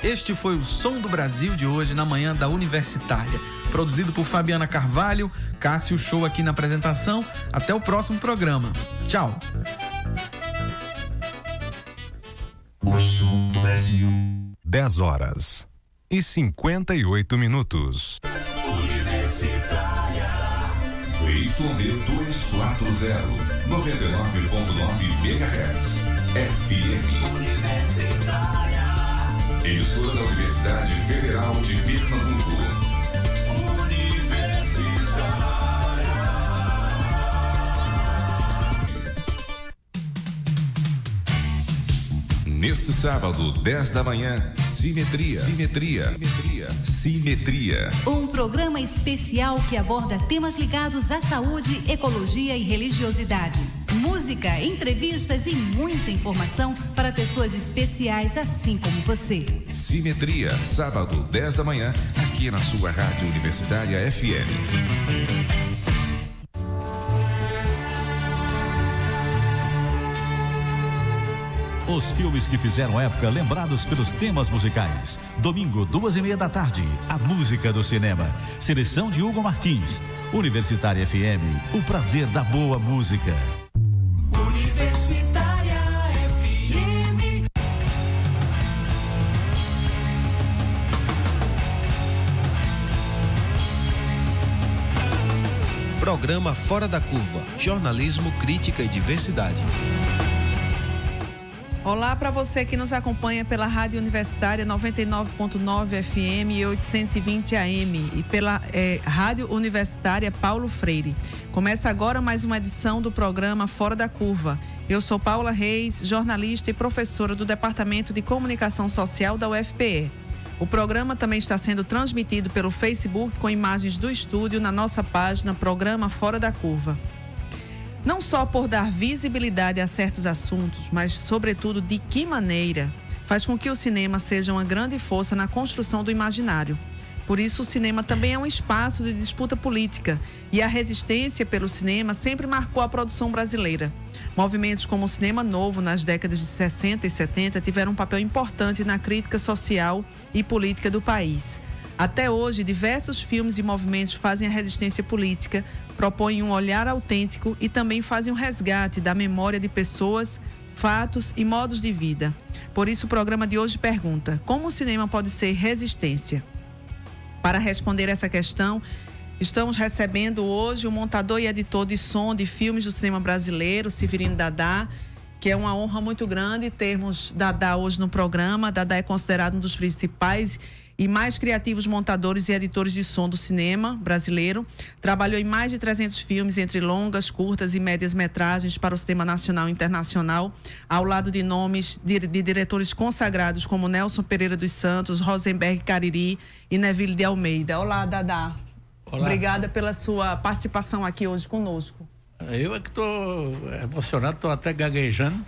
Este foi o Som do Brasil de hoje, na manhã da Universitária. Produzido por Fabiana Carvalho, Cássio Show aqui na apresentação. Até o próximo programa. Tchau. O Som do Brasil. 10h58. Universitária. ZYD 240, 99.9 MHz. FM. Universitária. Emissora da Universidade Federal de Pernambuco. Universitária. Neste sábado, 10 da manhã, Simetria. Um programa especial que aborda temas ligados à saúde, ecologia e religiosidade. Música, entrevistas e muita informação para pessoas especiais assim como você. Simetria, sábado, 10 da manhã, aqui na sua Rádio Universitária FM. Os filmes que fizeram época, lembrados pelos temas musicais. Domingo, 14h30, a música do cinema. Seleção de Hugo Martins. Universitária FM, o prazer da boa música. Universitária FM. Programa Fora da Curva. Jornalismo, crítica e diversidade. Olá para você que nos acompanha pela Rádio Universitária 99.9 FM e 820 AM e pela Rádio Universitária Paulo Freire. Começa agora mais uma edição do programa Fora da Curva. Eu sou Paula Reis, jornalista e professora do Departamento de Comunicação Social da UFPE. O programa também está sendo transmitido pelo Facebook com imagens do estúdio na nossa página Programa Fora da Curva. Não só por dar visibilidade a certos assuntos, mas, sobretudo, de que maneira faz com que o cinema seja uma grande força na construção do imaginário. Por isso, o cinema também é um espaço de disputa política e a resistência pelo cinema sempre marcou a produção brasileira. Movimentos como o Cinema Novo, nas décadas de 60 e 70, tiveram um papel importante na crítica social e política do país. Até hoje, diversos filmes e movimentos fazem a resistência política, propõem um olhar autêntico e também fazem um resgate da memória de pessoas, fatos e modos de vida. Por isso, o programa de hoje pergunta: como o cinema pode ser resistência? Para responder essa questão, estamos recebendo hoje o montador e editor de som de filmes do cinema brasileiro, Severino Dadá, que é uma honra muito grande termos Dadá hoje no programa. Dadá é considerado um dos principais e mais criativos montadores e editores de som do cinema brasileiro. Trabalhou em mais de 300 filmes, entre longas, curtas e médias metragens para o cinema nacional e internacional, ao lado de nomes de diretores consagrados como Nelson Pereira dos Santos, Rosenberg Cariri e Neville de Almeida. Olá, Dadá. Olá. Obrigada pela sua participação aqui hoje conosco. Eu é que estou emocionado, estou até gaguejando,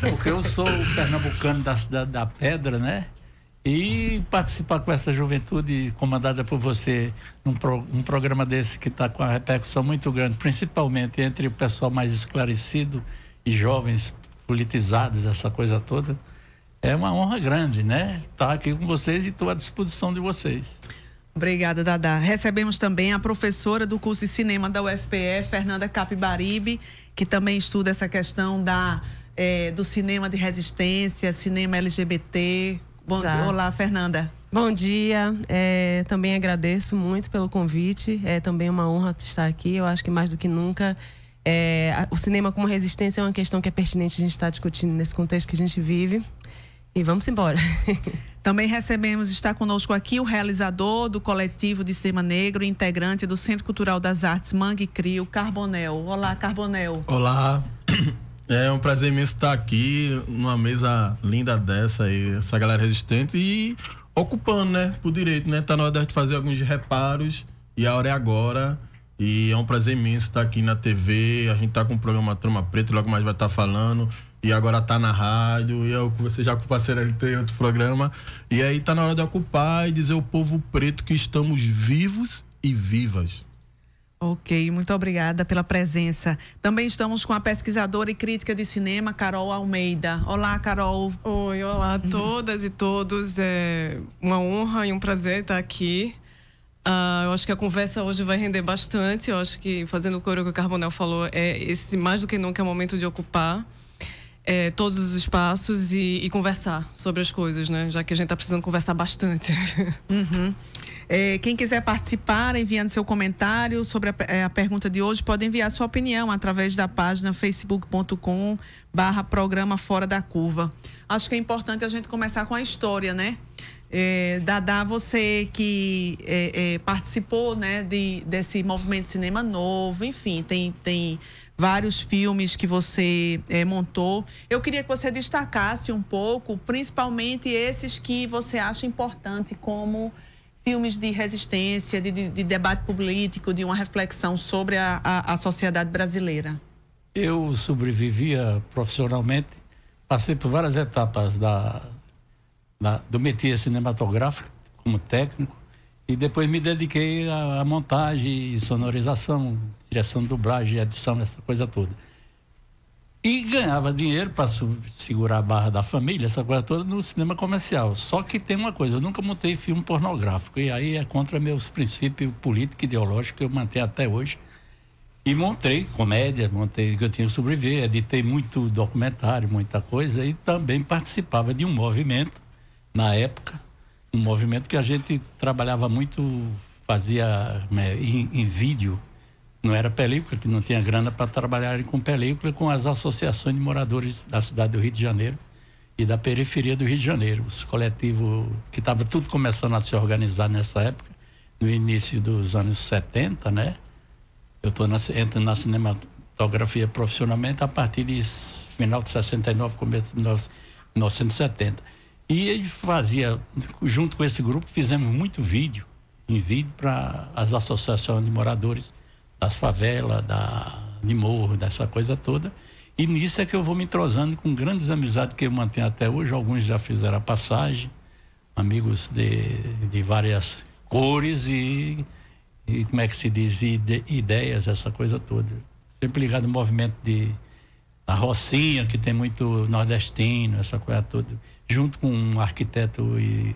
porque eu sou o pernambucano da Cidade da Pedra, né? E participar com essa juventude comandada por você num programa desse que está com a repercussão muito grande, principalmente entre o pessoal mais esclarecido e jovens politizados, essa coisa toda, é uma honra grande, né? Estar aqui com vocês e estou à disposição de vocês. Obrigada, Dadá. Recebemos também a professora do curso de cinema da UFPE, Fernanda Capibaribe, que também estuda essa questão do cinema de resistência, cinema LGBT. Olá, Fernanda. Bom dia, também agradeço muito pelo convite, é também uma honra estar aqui. Eu acho que mais do que nunca o cinema como resistência é uma questão que é pertinente a gente estar discutindo nesse contexto que a gente vive, e vamos embora. Também está conosco aqui o realizador do coletivo de cinema negro e integrante do Centro Cultural das Artes Mangue Crio, Carbonel. Olá, Carbonel. Olá. É um prazer imenso estar aqui numa mesa linda dessa aí, essa galera resistente e ocupando, né, por direito, né? Tá na hora da gente fazer alguns reparos e a hora é agora. E é um prazer imenso estar aqui na TV. A gente tá com o programa Trama Preta, logo mais vai estar falando. E agora tá na rádio. E eu conversei já com o parceiro, ele tem outro programa. E aí tá na hora de ocupar e dizer ao povo preto que estamos vivos e vivas. Ok, muito obrigada pela presença. Também estamos com a pesquisadora e crítica de cinema, Carol Almeida. Olá, Carol. Oi, olá a todas e todos. É uma honra e um prazer estar aqui. Eu acho que a conversa hoje vai render bastante. Eu acho que, fazendo o coro que o Carbonel falou, esse mais do que nunca é o momento de ocupar todos os espaços e conversar sobre as coisas, né? Já que a gente está precisando conversar bastante. Uhum. Quem quiser participar, enviando seu comentário sobre a pergunta de hoje, pode enviar sua opinião através da página facebook.com/programa Fora da Curva. Acho que é importante a gente começar com a história, né? Dadá, você que participou, né, desse movimento de cinema novo, enfim, tem vários filmes que você montou. Eu queria que você destacasse um pouco, principalmente esses que você acha importante como filmes de resistência, de debate político, de uma reflexão sobre a sociedade brasileira. Eu sobrevivia profissionalmente, passei por várias etapas do métier cinematográfico como técnico e depois me dediquei à montagem, sonorização, direção de dublagem, edição, essa coisa toda. E ganhava dinheiro para segurar a barra da família, essa coisa toda, no cinema comercial. Só que tem uma coisa, eu nunca montei filme pornográfico, e aí é contra meus princípios políticos e ideológicos que eu mantenho até hoje. E montei comédia, montei que eu tinha que sobreviver, editei muito documentário, muita coisa, e também participava de um movimento, na época, um movimento que a gente trabalhava muito, fazia em vídeo. Não era película, que não tinha grana para trabalhar com película, com as associações de moradores da cidade do Rio de Janeiro e da periferia do Rio de Janeiro. Os coletivos que estava tudo começando a se organizar nessa época, no início dos anos 70, né? Eu entro na cinematografia profissionalmente a partir de final de 69, começo de 1970. E ele fazia, junto com esse grupo, fizemos muito vídeo para as associações de moradores das favelas, de morro, dessa coisa toda. E nisso é que eu vou me entrosando com grandes amizades que eu mantenho até hoje. Alguns já fizeram a passagem, amigos de várias cores e como é que se diz, ideias, essa coisa toda. Sempre ligado ao movimento da Rocinha, que tem muito nordestino, essa coisa toda. Junto com um arquiteto e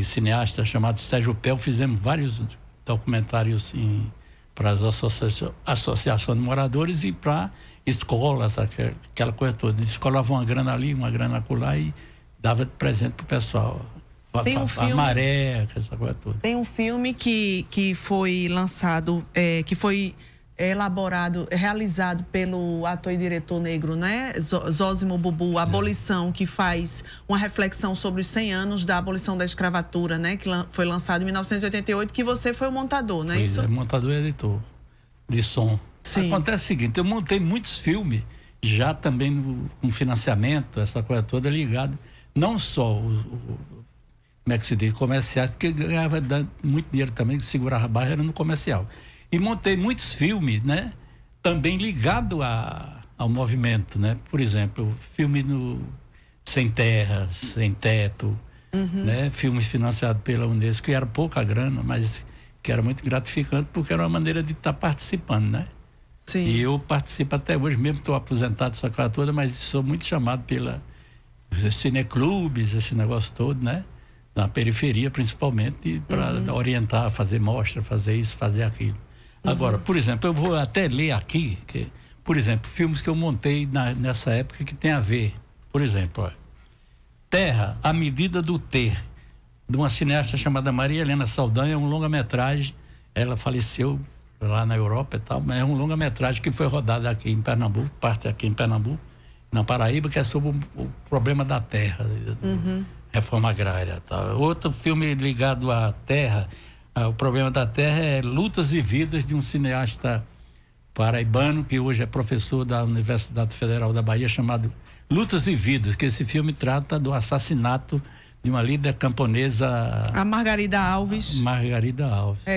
cineasta chamado Sérgio Pel, fizemos vários documentários para as associações de moradores e para escolas, aquela coisa toda. Descolava uma grana ali, uma grana acolá e dava de presente para o pessoal. Tem um filme, a maré, essa coisa toda. Tem um filme que foi lançado, que foi realizado pelo ator e diretor negro, né? Zósimo Bubu, Abolição, que faz uma reflexão sobre os 100 anos da abolição da escravatura, né? Que foi lançado em 1988, que você foi o montador, não é isso? Montador e editor de som. Sim. Acontece o seguinte, eu montei muitos filmes, já também com financiamento, essa coisa toda ligada, não só como é que se diz, comerciais, porque ganhava muito dinheiro também, que segurava a barra, era no comercial. E montei muitos filmes, né? Também ligado ao movimento, né? Por exemplo, filme Sem Terra, Sem Teto, né? Filmes financiados pela Unesco, que era pouca grana, mas que era muito gratificante, porque era uma maneira de estar participando, né? Sim. E eu participo até hoje, mesmo estou aposentado essa coisa toda, mas sou muito chamado pela cineclubes, esse negócio todo, né? Na periferia, principalmente, para orientar, fazer mostra, fazer isso, fazer aquilo. Agora, por exemplo, eu vou até ler aqui, por exemplo, filmes que eu montei nessa época que tem a ver. Por exemplo, ó, Terra, a Medida do Ter, de uma cineasta chamada Maria Helena Saldanha, é um longa-metragem. Ela faleceu lá na Europa e tal, mas é um longa-metragem que foi rodado aqui em Pernambuco, parte aqui em Pernambuco, na Paraíba, que é sobre o problema da terra, reforma agrária. Tal. Outro filme ligado à terra, o problema da terra é Lutas e Vidas, de um cineasta paraibano que hoje é professor da Universidade Federal da Bahia, chamado Lutas e Vidas, que esse filme trata do assassinato de uma líder camponesa, a Margarida Alves.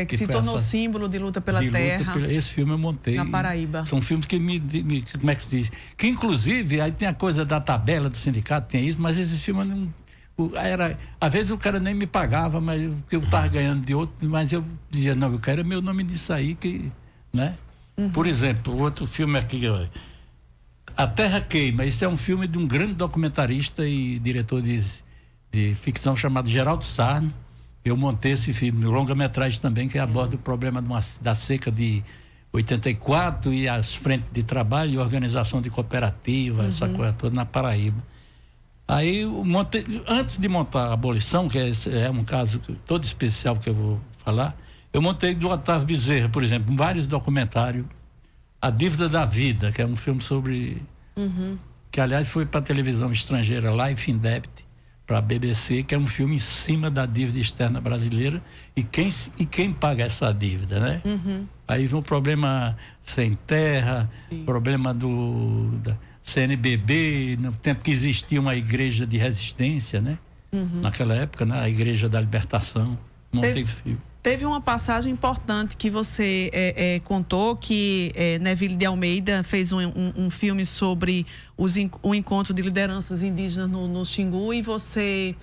Que se tornou símbolo de luta pela terra. Esse filme eu montei na Paraíba. São filmes que como é que se diz? Que inclusive, aí tem a coisa da tabela do sindicato, tem isso, mas esses filmes não... às vezes o cara nem me pagava, mas que eu estava ganhando de outro, mas eu dizia, não, eu quero meu nome disso aí, que né? Por exemplo, outro filme aqui, ó, A Terra Queima. Esse é um filme de um grande documentarista e diretor de ficção chamado Geraldo Sarno. Eu montei esse filme, longa-metragem também, que aborda o problema da seca de 84 e as frentes de trabalho e organização de cooperativa, essa coisa toda na Paraíba. Aí eu montei, antes de montar a Abolição, que é um caso todo especial que eu vou falar, eu montei do Otávio Bezerra, por exemplo, vários documentários. A Dívida da Vida, que é um filme sobre... que aliás foi para a televisão estrangeira, Life in Debt, para a BBC, que é um filme em cima da dívida externa brasileira e quem paga essa dívida, né? Aí vem o problema sem terra, problema da CNBB, no tempo que existia uma igreja de resistência, né? Naquela época, né? A Igreja da Libertação. Montei filme. Teve uma passagem importante que você contou, que Neville de Almeida fez um filme sobre o encontro de lideranças indígenas no Xingu, e você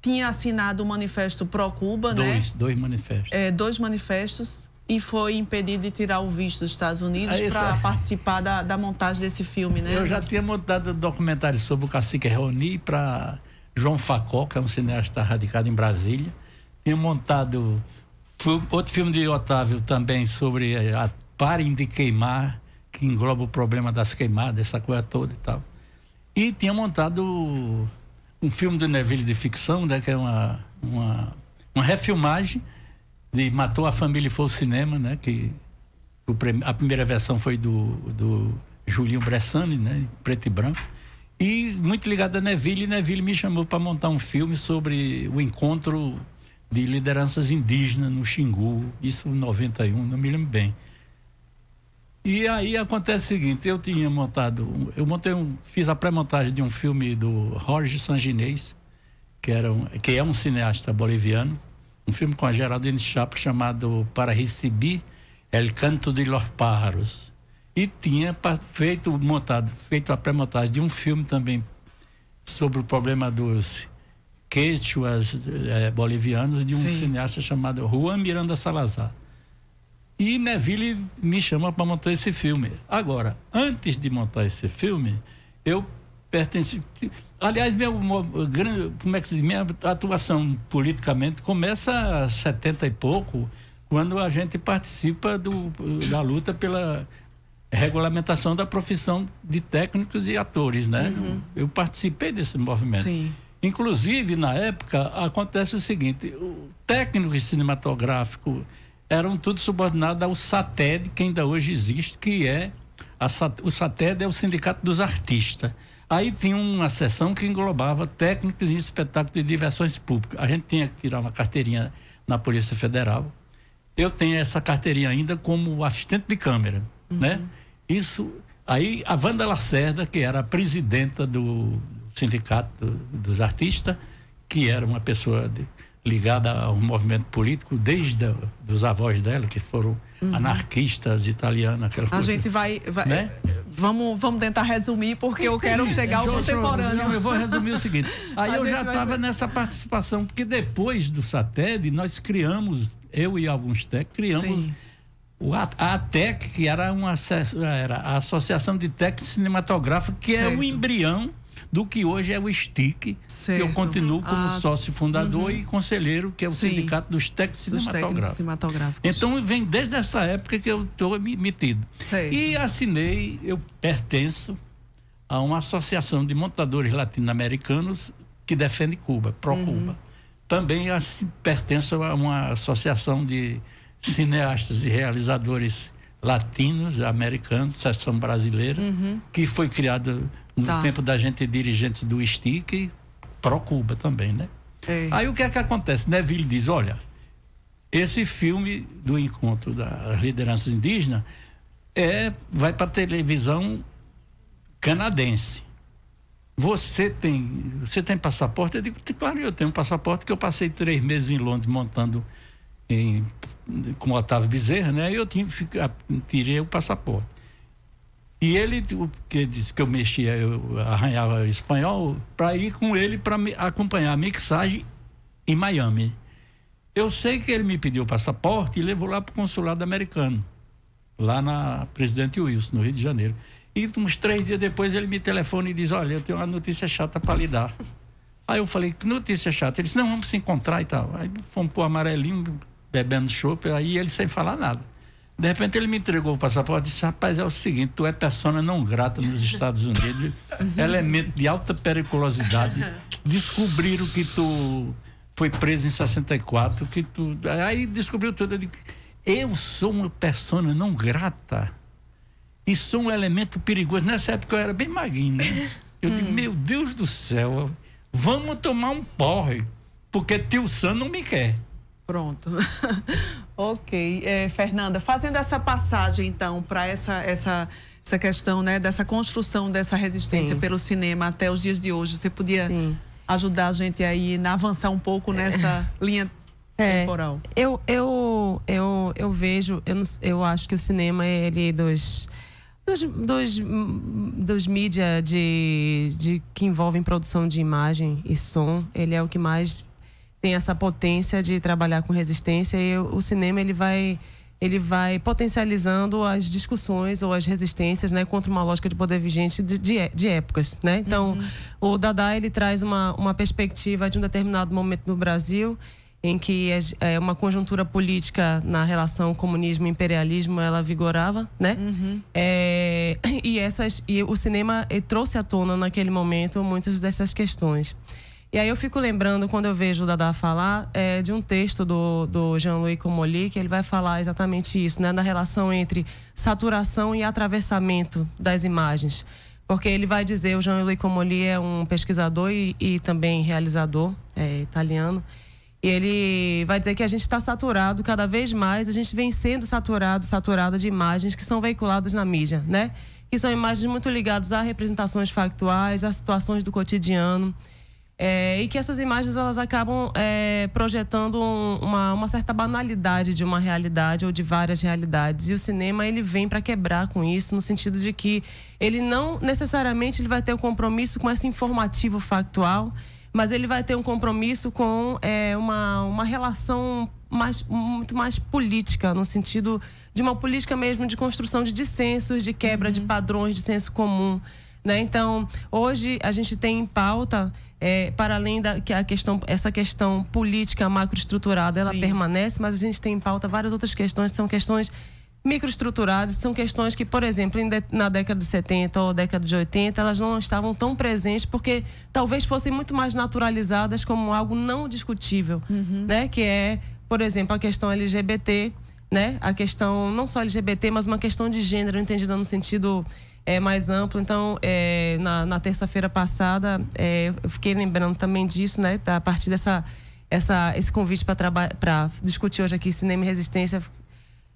tinha assinado o manifesto Pró-Cuba, né? Dois manifestos. 2 manifestos, e foi impedido de tirar o visto dos Estados Unidos para participar da montagem desse filme, né? Eu já tinha montado documentário sobre o cacique Raoni para João Facó, que é um cineasta radicado em Brasília. Tinha montado... outro filme de Otávio também sobre Parem de Queimar, que engloba o problema das queimadas, essa coisa toda e tal. E tinha montado um filme do Neville de ficção, né, que é uma refilmagem de Matou a Família e Foi ao Cinema, né, que a primeira versão foi do Julinho Bressani, né, em preto e branco. E muito ligado a Neville, e Neville me chamou para montar um filme sobre o encontro de lideranças indígenas no Xingu, isso em 91, não me lembro bem. E aí acontece o seguinte, fiz a pré-montagem de um filme do Jorge Sanginês, que é um cineasta boliviano, um filme com a Geraldine Chaplin chamado Para Receber El Canto de los Pájaros. E tinha feito a pré-montagem de um filme também sobre o problema dos quechuas bolivianos, de um cineasta chamado Juan Miranda Salazar. E Neville me chama para montar esse filme. Agora, antes de montar esse filme, eu pertenci... Aliás, minha atuação politicamente começa a 70 e pouco, quando a gente participa da luta pela regulamentação da profissão de técnicos e atores, né? Eu participei desse movimento. Sim. Inclusive, na época, acontece o seguinte, o técnico cinematográfico eram tudo subordinados ao SATED, que ainda hoje existe, que é... o SATED é o Sindicato dos Artistas. Aí tinha uma seção que englobava técnicos em espetáculos de diversões públicas. A gente tinha que tirar uma carteirinha na Polícia Federal. Eu tenho essa carteirinha ainda como assistente de câmera, né? Isso... Aí a Wanda Lacerda, que era a presidenta do Sindicato dos Artistas, que era uma pessoa ligada ao movimento político, desde dos avós dela, que foram anarquistas italianos, aquela coisa. A gente vai né? Vamos tentar resumir, porque eu quero chegar ao contemporâneo. Eu vou resumir o seguinte. Aí eu já estava nessa participação, porque depois do SATED, nós criamos, eu e alguns técnicos, criamos a ATEC, que era a Associação de Técnicos Cinematográficos, que é o embrião do que hoje é o STIC, que eu continuo como sócio fundador e conselheiro, que é o Sindicato dos Técnicos Cinematográficos. Então, vem desde essa época que eu estou metido. E assinei, eu pertenço a uma associação de montadores latino-americanos que defende Cuba, pró-Cuba. Também pertenço a uma associação de cineastas e realizadores latinos, americanos, seção brasileira, que foi criada no tempo da gente dirigente do STIC, pró-Cuba também, né? Aí o que é que acontece? Neville diz, olha, esse filme do encontro das lideranças indígenas vai para a televisão canadense. Você tem passaporte? Eu digo, claro, eu tenho um passaporte, que eu passei 3 meses em Londres montando com Otávio Bezerra, né? Eu tirei o passaporte. E ele, que disse que eu mexia, eu arranhava espanhol, para ir com ele para acompanhar a mixagem em Miami. Eu sei que ele me pediu o passaporte e levou lá para o consulado americano. lá na Presidente Wilson, no Rio de Janeiro. E uns 3 dias depois ele me telefona e diz, olha, eu tenho uma notícia chata para lhe dar. Aí eu falei, que notícia chata? Ele disse, não, vamos se encontrar e tal. Aí fomos pro Amarelinho, bebendo chopp, aí ele sem falar nada. De repente ele me entregou o passaporte e disse, rapaz, é o seguinte, tu é persona não grata nos Estados Unidos, elemento de alta periculosidade, descobriram que tu foi preso em 64, que tu... Aí descobriu tudo, eu digo, eu sou uma persona não grata e sou um elemento perigoso. Nessa época eu era bem magrinho, né? Eu digo, meu Deus do céu, vamos tomar um porre, porque tio Sam não me quer. Pronto. Ok. Fernanda, fazendo essa passagem, então, para essa questão, né, dessa construção dessa resistência pelo cinema até os dias de hoje, você podia ajudar a gente aí a avançar um pouco nessa linha temporal? Eu vejo, eu acho que o cinema, ele dos mídia que envolvem produção de imagem e som, ele é o que mais tem essa potência de trabalhar com resistência, e o cinema ele vai potencializando as discussões ou as resistências, né, contra uma lógica de poder vigente de épocas, né? Então, o Dada, ele traz uma perspectiva de um determinado momento no Brasil em que uma conjuntura política na relação comunismo e imperialismo ela vigorava, né? E o cinema trouxe à tona naquele momento muitas dessas questões. E aí eu fico lembrando, quando eu vejo o Dada falar, de um texto do Jean-Louis Comolli, que ele vai falar exatamente isso, né? Da relação entre saturação e atravessamento das imagens. Porque ele vai dizer, o Jean-Louis Comolli é um pesquisador e também realizador italiano, e ele vai dizer que a gente está saturado, cada vez mais a gente vem sendo saturado de imagens que são veiculadas na mídia, né? Que são imagens muito ligadas a representações factuais, a situações do cotidiano. E que essas imagens elas acabam projetando uma certa banalidade de uma realidade ou de várias realidades, e o cinema ele vem para quebrar com isso, no sentido de que ele não necessariamente ele vai ter um compromisso com esse informativo factual, mas ele vai ter um compromisso com uma relação muito mais política, no sentido de uma política mesmo de construção de dissensos, de quebra de padrões de senso comum, né? Então, hoje a gente tem em pauta, para além essa questão política macroestruturada, ela permanece, mas a gente tem em pauta várias outras questões, que são questões microestruturadas, são questões que, por exemplo, na década de 70 ou década de 80, elas não estavam tão presentes porque talvez fossem muito mais naturalizadas como algo não discutível, né? Que é, por exemplo, a questão LGBT, né? A questão não só LGBT, mas uma questão de gênero entendida no sentido mais amplo. Então, na terça-feira passada, eu fiquei lembrando também disso, né? A partir esse convite para discutir hoje aqui cinema e resistência.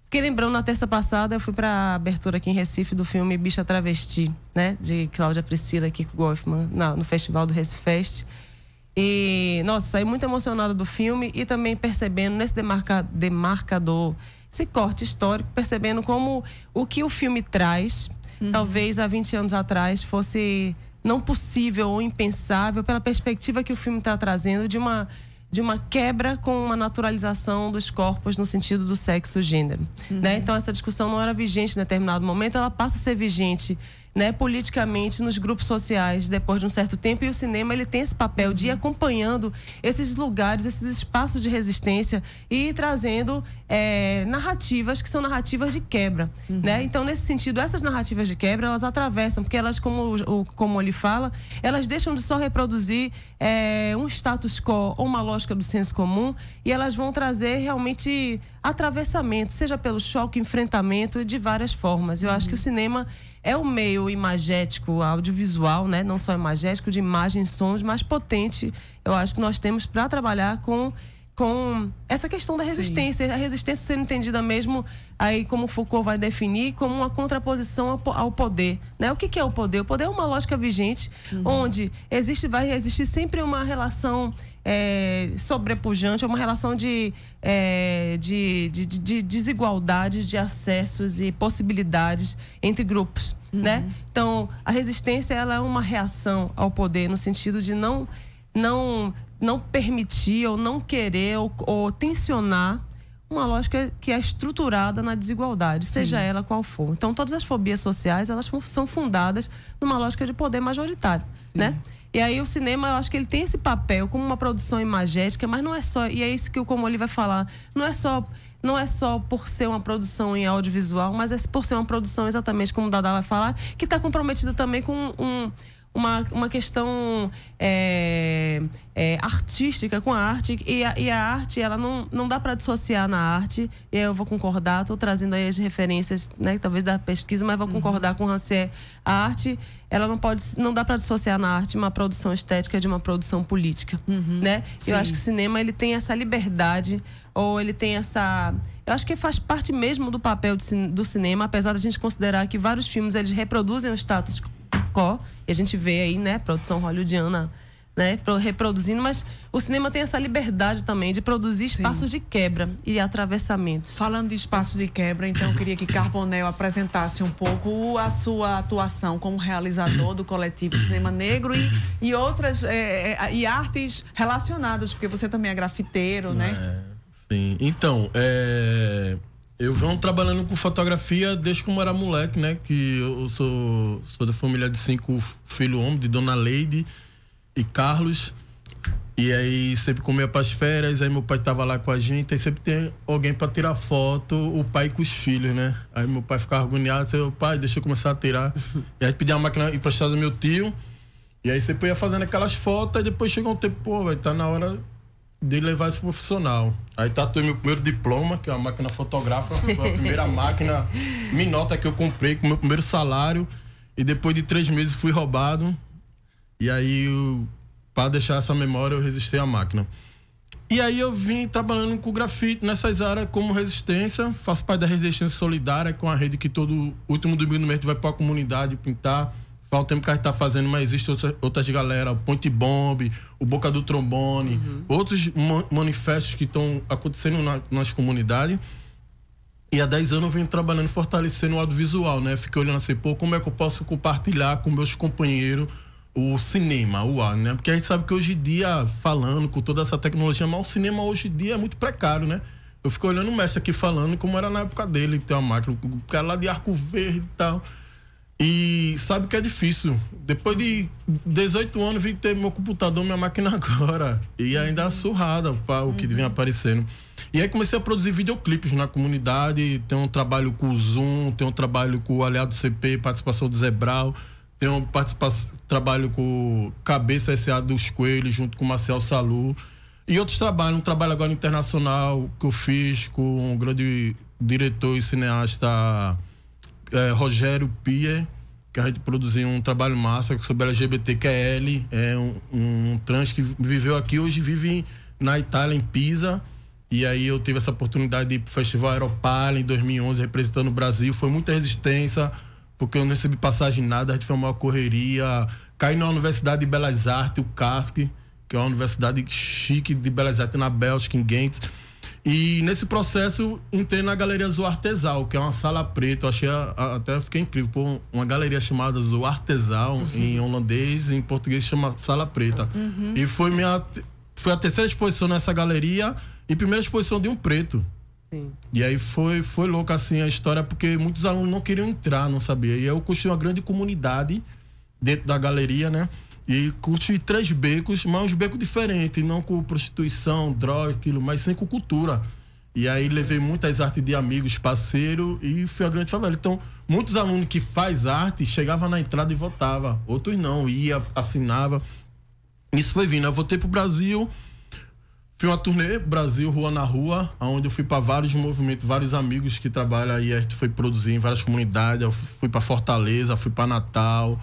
Fiquei lembrando, na terça passada, eu fui para a abertura aqui em Recife do filme Bicha Travesti, né? De Cláudia Priscila e Kiko Goffman, no Festival do Recifest. E, nossa, saí muito emocionada do filme e também percebendo nesse demarcador, esse corte histórico, percebendo como o que o filme traz, talvez há 20 anos atrás fosse não possível ou impensável, pela perspectiva que o filme está trazendo de uma quebra com uma naturalização dos corpos no sentido do sexo e gênero, né? Então essa discussão não era vigente em determinado momento, ela passa a ser vigente, né, politicamente nos grupos sociais depois de um certo tempo, e o cinema ele tem esse papel de ir acompanhando esses lugares, esses espaços de resistência e ir trazendo narrativas que são narrativas de quebra, né? Então, nesse sentido, essas narrativas de quebra, elas atravessam, porque elas, como ele fala, elas deixam de só reproduzir um status quo ou uma lógica do senso comum, e elas vão trazer realmente atravessamento, seja pelo choque, enfrentamento, de várias formas. Eu acho que o cinema é o meio imagético, audiovisual, né? Não só imagético, de imagens, sons, mais potente, eu acho que nós temos para trabalhar com essa questão da resistência. A resistência sendo entendida mesmo, aí como Foucault vai definir, como uma contraposição ao poder, né? O que é o poder? O poder é uma lógica vigente, onde vai existir sempre uma relação sobrepujante, uma relação de desigualdade de acessos e possibilidades entre grupos, né? Então, a resistência ela é uma reação ao poder, no sentido de não permitir ou não querer ou tensionar uma lógica que é estruturada na desigualdade, seja ela qual for. Então, todas as fobias sociais, elas são fundadas numa lógica de poder majoritário, né? E aí o cinema, eu acho que ele tem esse papel como uma produção imagética, mas não é só, e é isso que o Comoli vai falar, não é só por ser uma produção em audiovisual, mas é por ser uma produção, exatamente como o Dadá vai falar, que está comprometida também com uma questão artística, com a arte, e a arte, ela não dá para dissociar na arte, e eu vou concordar, estou trazendo aí as referências, né, talvez da pesquisa, mas vou concordar com o Rancière. A arte, ela não dá para dissociar na arte uma produção estética de uma produção política, né? Eu acho que o cinema, ele tem essa liberdade, ou ele tem essa... Eu acho que faz parte mesmo do papel do cinema, apesar da gente considerar que vários filmes, eles reproduzem o status quo, e a gente vê aí, né, produção hollywoodiana, né, reproduzindo, mas o cinema tem essa liberdade também de produzir espaços de quebra e atravessamentos. Falando de espaços de quebra, então eu queria que Carbonel apresentasse um pouco a sua atuação como realizador do coletivo Cinema Negro e outras e artes relacionadas, porque você também é grafiteiro, né? Sim. Então, eu venho trabalhando com fotografia desde como era moleque, né? Que eu sou da família de 5 filhos homens, de Dona Leide e Carlos. E aí sempre comia para as férias, aí meu pai tava lá com a gente, aí sempre tem alguém para tirar foto, o pai com os filhos, né? Aí meu pai ficava agoniado, disse, pai, deixa eu começar a tirar. E aí pedi uma máquina emprestada do meu tio, e aí sempre ia fazendo aquelas fotos, e depois chegou um tempo, pô, vai tá na hora de levar isso profissional. Aí tatuei meu primeiro diploma, que é uma máquina fotográfica, foi a primeira máquina Minolta que eu comprei com o meu primeiro salário, e depois de 3 meses fui roubado, e aí para deixar essa memória eu resisti à máquina. E aí eu vim trabalhando com grafite nessas áreas como resistência, faço parte da Resistência Solidária, com a rede que todo último domingo do mês vai para a comunidade pintar. Faz um tempo que a gente tá fazendo, mas existem outras galera, o Ponte Bomb, o Boca do Trombone, outros manifestos que estão acontecendo nas comunidades. E há 10 anos eu venho trabalhando, fortalecendo o audiovisual, né? Fiquei olhando assim, pô, como é que eu posso compartilhar com meus companheiros o cinema, o ar, né? Porque a gente sabe que hoje em dia, falando com toda essa tecnologia, mas o cinema hoje em dia é muito precário, né? Eu fico olhando o mestre aqui falando como era na época dele, tem uma máquina, o cara lá de Arco Verde e tal. E sabe que é difícil. Depois de 18 anos, vim ter meu computador, minha máquina agora. E ainda surrada para o que vinha aparecendo. E aí comecei a produzir videoclipes na comunidade. Tem um trabalho com o Zoom, tem um trabalho com o Aliado CP, participação do Zebral. Tem um trabalho com o Cabeça S.A. dos Coelhos, junto com o Marcel Salu. E outros trabalhos. Um trabalho agora internacional que eu fiz com um grande diretor e cineasta... Rogério Pier, que a gente produziu um trabalho massa sobre LGBTQL, um trans que viveu aqui, hoje vive na Itália, em Pisa, e aí eu tive essa oportunidade de ir pro Festival Aeropar em 2011, representando o Brasil. Foi muita resistência, porque eu não recebi passagem nada, a gente foi uma correria, caí na Universidade de Belas Artes, o CASC, que é uma universidade chique de Belas Artes na Bélgica, em Ghent. E nesse processo entrei na Galeria Zoo Artesal, que é uma sala preta. Eu achei, até fiquei incrível, pô, uma galeria chamada Zoo Artesal, em holandês, em português chama Sala Preta. E foi a terceira exposição nessa galeria e primeira exposição de um preto. Sim. E aí foi louca assim a história, porque muitos alunos não queriam entrar, não sabia. E eu construí uma grande comunidade dentro da galeria, né? E construí 3 becos, mas uns becos diferentes, não com prostituição, droga, aquilo, mas sim com cultura. E aí levei muitas artes de amigos, parceiros, e fui a grande favela. Então, muitos alunos que faz arte chegavam na entrada e votavam. Outros não, ia, assinava. Isso foi vindo. Eu voltei pro Brasil, fiz uma turnê Brasil, Rua na Rua, onde eu fui para vários movimentos, vários amigos que trabalham aí, a gente foi produzir em várias comunidades. Eu fui para Fortaleza, fui para Natal,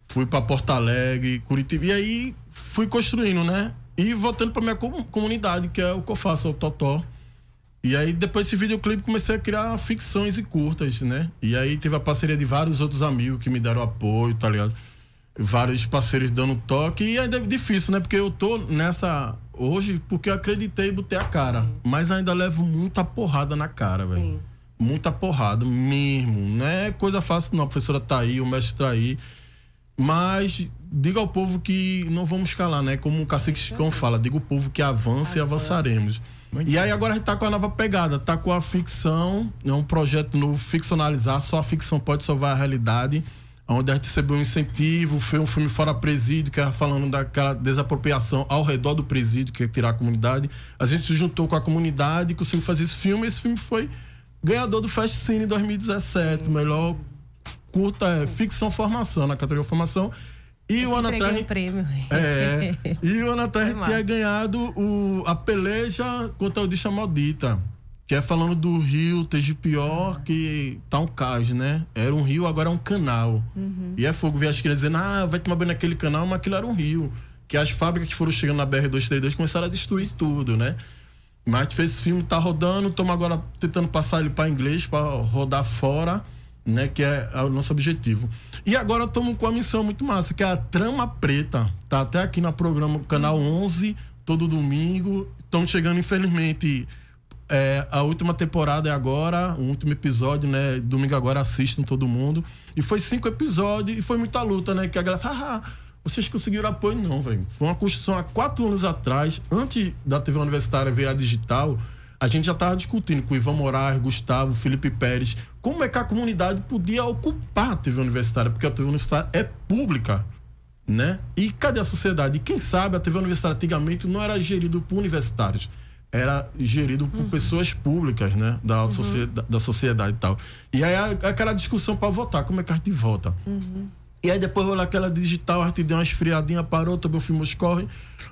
fui para Porto Alegre, Curitiba, e aí fui construindo, né? E voltando para minha comunidade, que é o que eu faço, o Totó. E aí, depois desse videoclipe, comecei a criar ficções e curtas, né? E aí teve a parceria de vários outros amigos que me deram apoio, tá ligado? Vários parceiros dando toque, e ainda é difícil, né? Porque eu tô nessa hoje porque eu acreditei e botei a cara. Mas ainda levo muita porrada na cara, velho. Muita porrada mesmo. Não é coisa fácil, não. A professora tá aí, o mestre tá aí. Mas diga ao povo que não vamos calar, né? Como o Cacique Chicão fala, diga ao povo que avança e avançaremos. E aí agora a gente tá com a nova pegada, tá com a ficção, é um projeto novo, ficcionalizar, só a ficção pode salvar a realidade, onde a gente recebeu um incentivo, foi um filme fora presídio, que era falando daquela desapropriação ao redor do presídio, que é tirar a comunidade. A gente se juntou com a comunidade e conseguiu fazer esse filme foi ganhador do Fast Cine 2017, melhor curta ficção formação, na categoria formação. E o ano atrás. E o ano atrás tinha ganhado a peleja contra a Odisha Maldita, que é falando do rio Tegipior, que tá um caos, né? Era um rio, agora é um canal. E é fogo ver as crianças dizendo, vai tomar banho naquele canal, mas aquilo era um rio. Que as fábricas que foram chegando na BR-232 começaram a destruir tudo, né? Mas a gente fez esse filme, tá rodando, estamos agora tentando passar ele para inglês, para rodar fora, né, que é o nosso objetivo. E agora estamos com uma missão muito massa, que é a Trama Preta. Tá até aqui no programa Canal 11, todo domingo. Estamos chegando, infelizmente, a última temporada é agora, o último episódio, né? Domingo agora, assistam todo mundo. E foi 5 episódios e foi muita luta, né? Que a galera fala, vocês conseguiram apoio? Não, velho. Foi uma construção há 4 anos atrás, antes da TV Universitária virar digital. A gente já estava discutindo com o Ivan Moraes, Gustavo, Felipe Pérez, como é que a comunidade podia ocupar a TV Universitária, porque a TV Universitária é pública, né? E cadê a sociedade? E quem sabe a TV Universitária antigamente não era gerido por universitários, era gerido por pessoas públicas, né? Da sociedade e tal. E aí aquela discussão para votar, como é que a gente vota? E aí depois rolou aquela digital, a gente deu uma esfriadinha, parou, também o filme corre.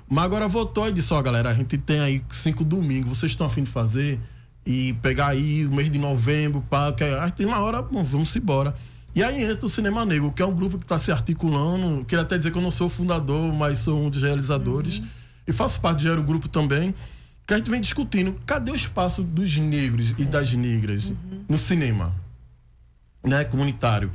Mas agora voltou e disse, galera, a gente tem aí 5 domingos, vocês estão a fim de fazer? E pegar aí o mês de novembro, que aí tem uma hora, bom, vamos embora. E aí entra o Cinema Negro, que é um grupo que está se articulando, queria até dizer que eu não sou o fundador, mas sou um dos realizadores. E faço parte, gero o grupo também, que a gente vem discutindo, cadê o espaço dos negros e das negras no cinema, né, comunitário?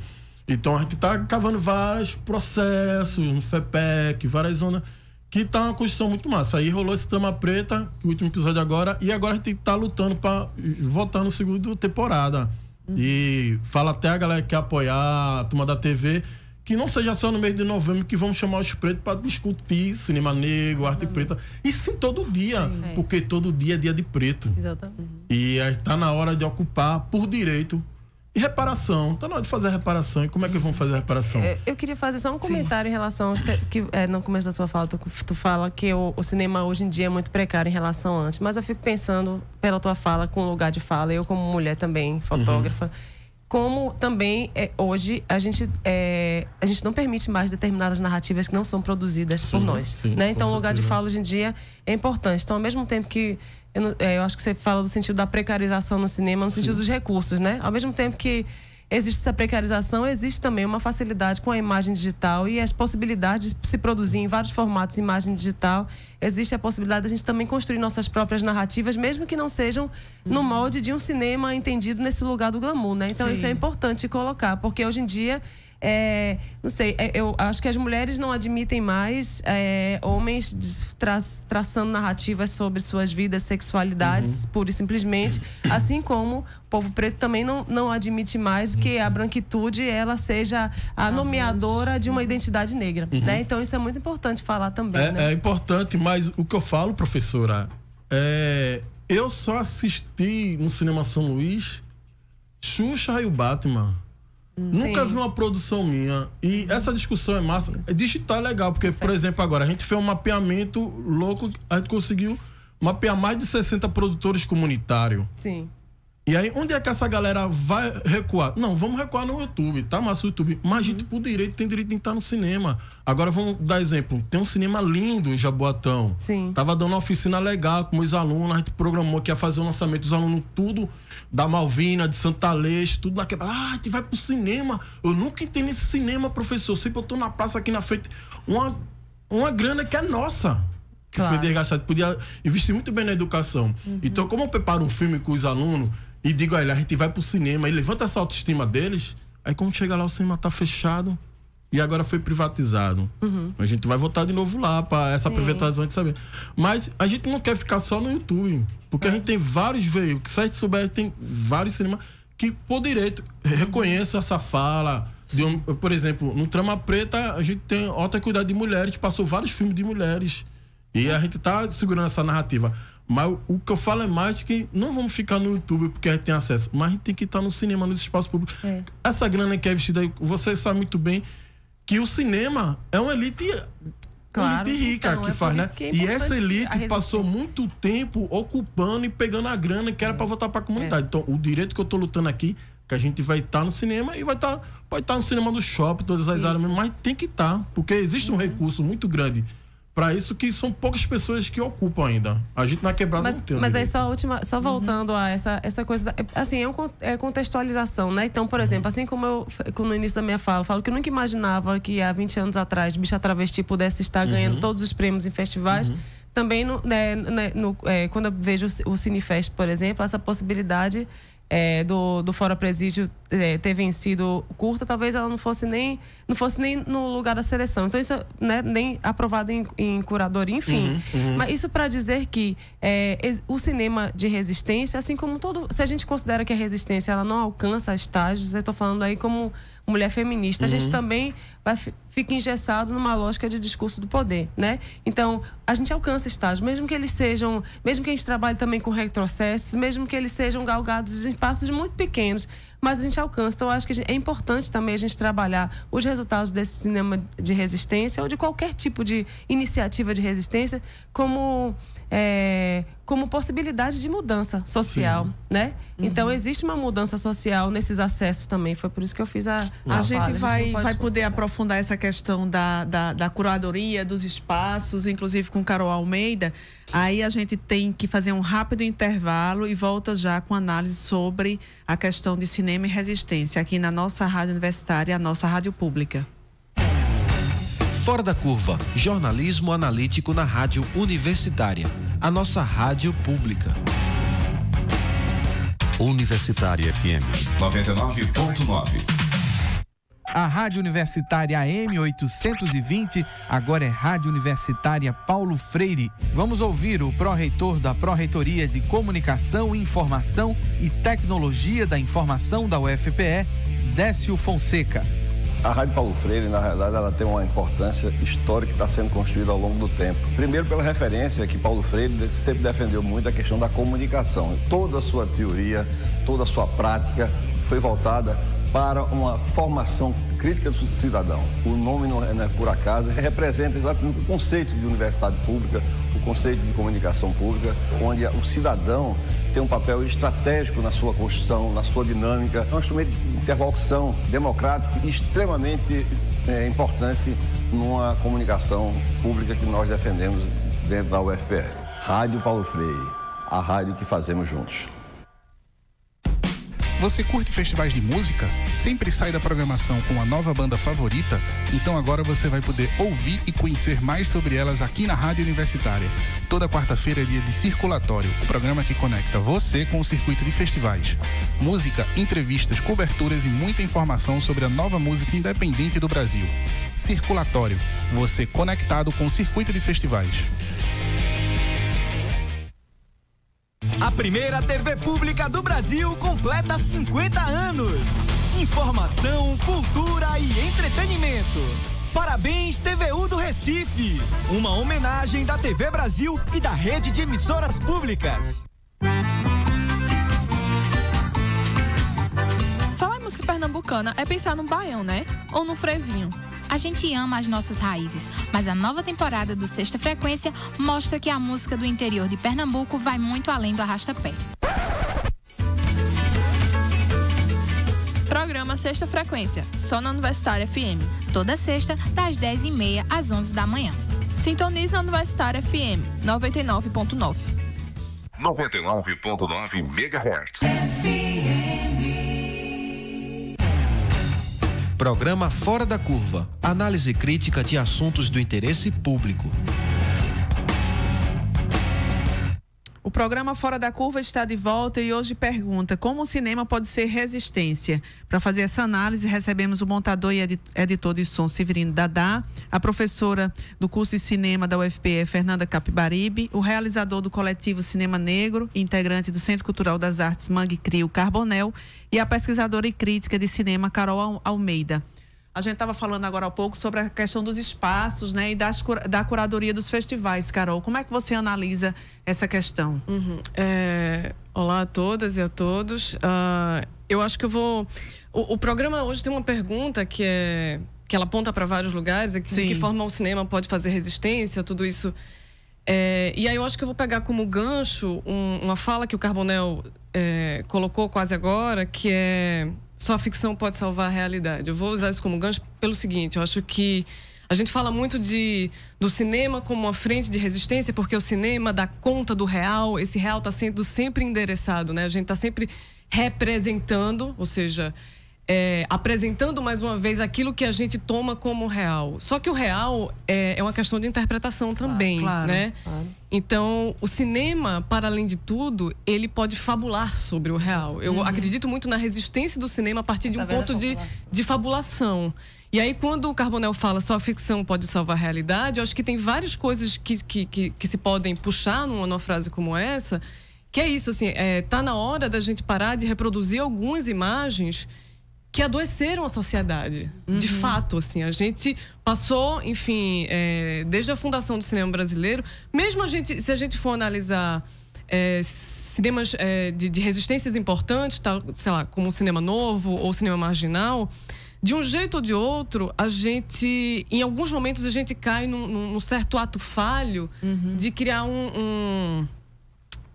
Então a gente tá cavando vários processos no FEPEC, várias zonas, que tá uma construção muito massa. Aí rolou esse Trama Preta, o último episódio agora, e agora a gente tá lutando para voltar no segundo temporada. E fala até a galera que quer apoiar a turma da TV, que não seja só no mês de novembro que vamos chamar os pretos para discutir cinema negro, arte preta. E sim todo dia, porque todo dia é dia de preto. Exatamente. E aí tá na hora de ocupar por direito. E reparação, tá na hora de fazer a reparação. E como é que vamos fazer a reparação? Eu queria fazer só um comentário em relação que no começo da sua fala, tu fala que o cinema hoje em dia é muito precário em relação a antes. Mas eu fico pensando, pela tua fala, com lugar de fala, eu como mulher também, fotógrafa, como também hoje a gente não permite mais determinadas narrativas que não são produzidas por nós. Né? Então o lugar de fala hoje em dia é importante. Então, ao mesmo tempo que eu acho que você fala do sentido da precarização no cinema, no sentido dos recursos, né? Ao mesmo tempo que existe essa precarização, existe também uma facilidade com a imagem digital e as possibilidades de se produzir em vários formatos de imagem digital. Existe a possibilidade de a gente também construir nossas próprias narrativas, mesmo que não sejam no molde de um cinema entendido nesse lugar do glamour, né? Então isso é importante colocar, porque hoje em dia não sei, eu acho que as mulheres não admitem mais homens traçando narrativas sobre suas vidas, sexualidades, pura e simplesmente, assim como o povo preto também não admite mais que a branquitude ela seja a nomeadora de uma identidade negra, né? Então isso é muito importante falar também, né? É importante, mas o que eu falo, professora, eu só assisti no Cinema São Luís Xuxa e o Batman. Nunca vi uma produção minha. E essa discussão é massa. Digital é legal, porque, por exemplo, agora a gente fez um mapeamento louco, a gente conseguiu mapear mais de 60 produtores comunitários. Sim. E aí, onde é que essa galera vai recuar? Não, vamos recuar no YouTube, tá massa o YouTube. Mas a gente, por direito, tem direito de estar no cinema. Agora, vamos dar exemplo. Tem um cinema lindo em Jaboatão. Sim. Tava dando uma oficina legal com os alunos, a gente programou que ia fazer o lançamento dos alunos tudo da Malvina, de Santa Leste, tudo naquela... a gente vai pro cinema. Eu nunca entendi esse cinema, professor. Sempre eu tô na praça aqui na frente. Uma grana que é nossa. Que foi desgastada. Podia investir muito bem na educação. Então, como eu preparo um filme com os alunos e digo a ele, a gente vai pro cinema e levanta essa autoestima deles, aí quando chega lá o cinema tá fechado e agora foi privatizado. A gente vai voltar de novo lá para essa privatização, a gente saber. Mas a gente não quer ficar só no YouTube, porque a gente tem vários veículos, que se a gente souber, tem vários cinemas que, por direito, reconheçam essa fala, Por exemplo, no Trama Preta, a gente tem alta cuidado de mulheres, passou vários filmes de mulheres. E a gente tá segurando essa narrativa. Mas o que eu falo é mais que não vamos ficar no YouTube porque a gente tem acesso, mas a gente tem que estar no cinema, nos espaços públicos. Essa grana que é vestida aí, você sabe muito bem que o cinema é uma elite, elite rica então, que faz, né? Que é e essa elite a passou muito tempo ocupando e pegando a grana que era para voltar para a comunidade. Então, o direito que eu tô lutando aqui, que a gente vai estar no cinema e pode estar no cinema do shopping, todas as áreas, mas tem que estar, porque existe um recurso muito grande para isso, que são poucas pessoas que ocupam ainda. A gente na quebrada não tem. Mas aí só voltando a essa coisa, assim, é contextualização, né? Então, por exemplo, assim como no início da minha fala, eu falo que eu nunca imaginava que há 20 anos atrás Bicha Travesti pudesse estar ganhando todos os prêmios em festivais. Também, quando eu vejo o Cinefest, por exemplo, essa possibilidade do Fora Presídio ter vencido curta, talvez ela não fosse nem no lugar da seleção. Então, isso, né, nem aprovado em curadoria, enfim. Mas isso para dizer que o cinema de resistência, assim como se a gente considera que a resistência ela não alcança estágios, eu estou falando aí como mulher feminista, a gente também fica engessado numa lógica de discurso do poder, né? Então, a gente alcança estágios, mesmo que a gente trabalhe também com retrocessos, mesmo que eles sejam galgados em passos muito pequenos, mas a gente alcança. Então, eu acho que é importante também a gente trabalhar os resultados desse cinema de resistência ou de qualquer tipo de iniciativa de resistência como possibilidade de mudança social, né? Então, existe uma mudança social nesses acessos também. Foi por isso que eu fiz a gente vai poder aprofundar essa questão da curadoria dos espaços, inclusive com Carol Almeida. Aí a gente tem que fazer um rápido intervalo e volta já com análise sobre a questão de cinema e resistência aqui na nossa rádio universitária, a nossa rádio pública. Fora da Curva, jornalismo analítico na rádio universitária, a nossa rádio pública. Universitária FM 99.9. A Rádio Universitária AM 820 agora é Rádio Universitária Paulo Freire. Vamos ouvir o pró-reitor da Pró-Reitoria de Comunicação, Informação e Tecnologia da Informação da UFPE, Décio Fonseca. A Rádio Paulo Freire, na realidade, ela tem uma importância histórica que está sendo construída ao longo do tempo. Primeiro, pela referência que Paulo Freire sempre defendeu muito a questão da comunicação. Toda a sua teoria, toda a sua prática foi voltada para uma formação crítica do cidadão. O nome não é por acaso, representa exatamente o conceito de universidade pública, o conceito de comunicação pública, onde o cidadão tem um papel estratégico na sua construção, na sua dinâmica. É um instrumento de interlocução democrático e extremamente importante numa comunicação pública que nós defendemos dentro da UFPE. Rádio Paulo Freire, a rádio que fazemos juntos. Você curte festivais de música? Sempre sai da programação com a nova banda favorita? Então agora você vai poder ouvir e conhecer mais sobre elas aqui na Rádio Universitária. Toda quarta-feira é dia de Circulatório, o programa que conecta você com o circuito de festivais. Música, entrevistas, coberturas e muita informação sobre a nova música independente do Brasil. Circulatório, você conectado com o circuito de festivais. A primeira TV pública do Brasil completa 50 anos. Informação, cultura e entretenimento. Parabéns, TVU do Recife. Uma homenagem da TV Brasil e da rede de emissoras públicas. Falar em música pernambucana é pensar no baião, né? Ou no frevinho. A gente ama as nossas raízes, mas a nova temporada do Sexta Frequência mostra que a música do interior de Pernambuco vai muito além do arrasta-pé. Programa Sexta Frequência, só na Universitária FM. Toda sexta, das 10h30 às 11 da manhã. Sintonize na Universitária FM, 99.9. 99.9 MHz. Programa Fora da Curva, análise crítica de assuntos do interesse público. O programa Fora da Curva está de volta e hoje pergunta como o cinema pode ser resistência. Para fazer essa análise, recebemos o montador e editor de som Severino Dadá, a professora do curso de cinema da UFPE, Fernanda Capibaribe, o realizador do coletivo Cinema Negro, integrante do Centro Cultural das Artes Mangue Crio Carbonel, e a pesquisadora e crítica de cinema Carol Almeida. A gente estava falando agora há pouco sobre a questão dos espaços, né, e da curadoria dos festivais. Carol, como é que você analisa essa questão? Olá a todas e a todos. Eu acho que eu vou... O programa hoje tem uma pergunta que ela aponta para vários lugares, de que forma o cinema pode fazer resistência, tudo isso. E aí eu acho que eu vou pegar como gancho uma fala que o Carbonel colocou quase agora, que é: só a ficção pode salvar a realidade. Eu vou usar isso como gancho pelo seguinte: eu acho que a gente fala muito do cinema como uma frente de resistência, porque o cinema dá conta do real, esse real está sendo sempre endereçado, né? A gente está sempre representando, ou seja, apresentando mais uma vez aquilo que a gente toma como real. Só que o real é uma questão de interpretação também, né? Claro. Então, o cinema, para além de tudo, ele pode fabular sobre o real. Eu acredito muito na resistência do cinema a partir de um ponto de fabulação. E aí, quando o Carbonel fala só a ficção pode salvar a realidade, eu acho que tem várias coisas que se podem puxar numa frase como essa, que é isso, assim, tá na hora da gente parar de reproduzir algumas imagens que adoeceram a sociedade. De fato, assim, a gente passou, enfim, desde a fundação do cinema brasileiro, mesmo se a gente for analisar cinemas de resistências importantes, tal, sei lá, como o cinema novo ou o cinema marginal, de um jeito ou de outro, em alguns momentos a gente cai num certo ato falho de criar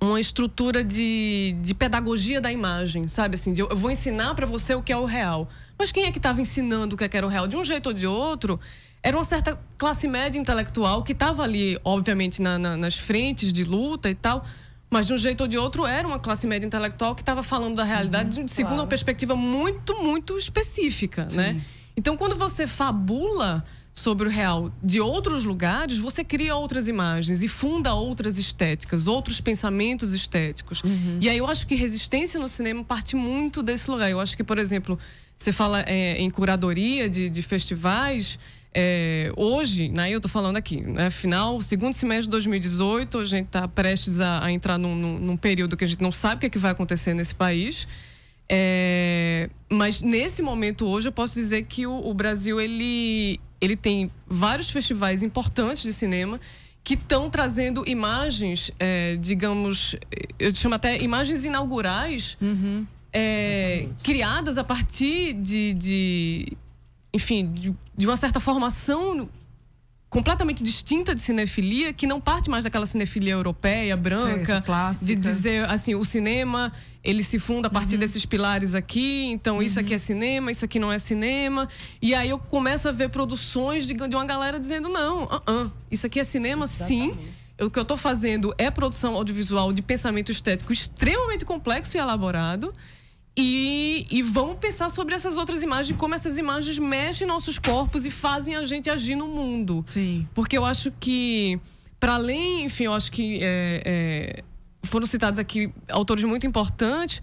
uma estrutura de pedagogia da imagem, sabe? Assim, eu vou ensinar para você o que é o real. Mas quem é que estava ensinando o que era o real? De um jeito ou de outro, era uma certa classe média intelectual que estava ali, obviamente, nas frentes de luta e tal, mas de um jeito ou de outro era uma classe média intelectual que estava falando da realidade segundo uma perspectiva muito, muito específica, né? Então, quando você fabula sobre o real de outros lugares, você cria outras imagens e funda outras estéticas, outros pensamentos estéticos. E aí eu acho que resistência no cinema parte muito desse lugar. Eu acho que, por exemplo, você fala em curadoria de festivais. Hoje, né, eu estou falando aqui, né, segundo semestre de 2018, a gente está prestes a entrar num período que a gente não sabe o que vai acontecer nesse país. Mas nesse momento hoje eu posso dizer que o Brasil ele tem vários festivais importantes de cinema que estão trazendo imagens, digamos, eu chamo até imagens inaugurais, criadas a partir enfim, de uma certa formação completamente distinta de cinefilia, que não parte mais daquela cinefilia europeia, branca, de dizer, assim, o cinema, ele se funda a partir desses pilares aqui, então isso aqui é cinema, isso aqui não é cinema. E aí eu começo a ver produções de uma galera dizendo, não, isso aqui é cinema, sim. O que eu estou fazendo é produção audiovisual de pensamento estético extremamente complexo e elaborado. E vamos pensar sobre essas outras imagens, como essas imagens mexem nossos corpos e fazem a gente agir no mundo. Sim. Porque eu acho que, para além, enfim, eu acho que foram citados aqui autores muito importantes,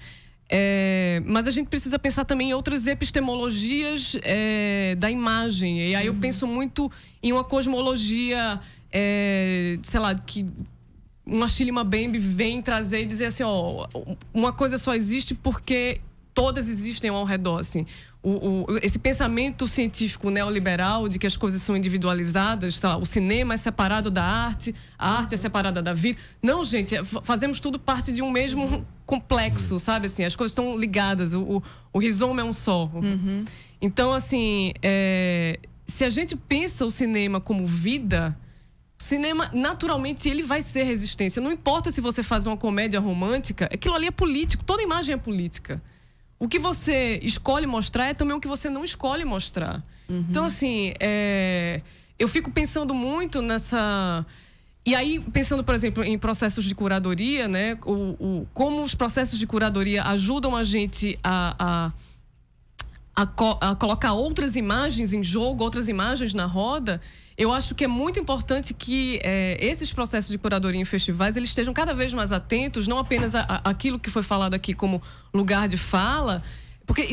mas a gente precisa pensar também em outras epistemologias da imagem. E aí eu penso muito em uma cosmologia, sei lá, que uma Achille Mbembe vem trazer e dizer assim, uma coisa só existe porque todas existem ao redor, assim. Esse pensamento científico neoliberal de que as coisas são individualizadas, sei lá, o cinema é separado da arte, a arte é separada da vida. Não, gente, fazemos tudo parte de um mesmo complexo, sabe? Assim, as coisas estão ligadas, o rizoma é um só. Então, assim, se a gente pensa o cinema como vida, o cinema, naturalmente, ele vai ser resistência. Não importa se você faz uma comédia romântica, aquilo ali é político, toda imagem é política. O que você escolhe mostrar é também o que você não escolhe mostrar. Então, assim, eu fico pensando muito nessa... E aí, pensando, por exemplo, em processos de curadoria, né? Como os processos de curadoria ajudam a gente a a colocar outras imagens em jogo, outras imagens na roda, eu acho que é muito importante que esses processos de curadoria em festivais eles estejam cada vez mais atentos, não apenas aquilo que foi falado aqui como lugar de fala, porque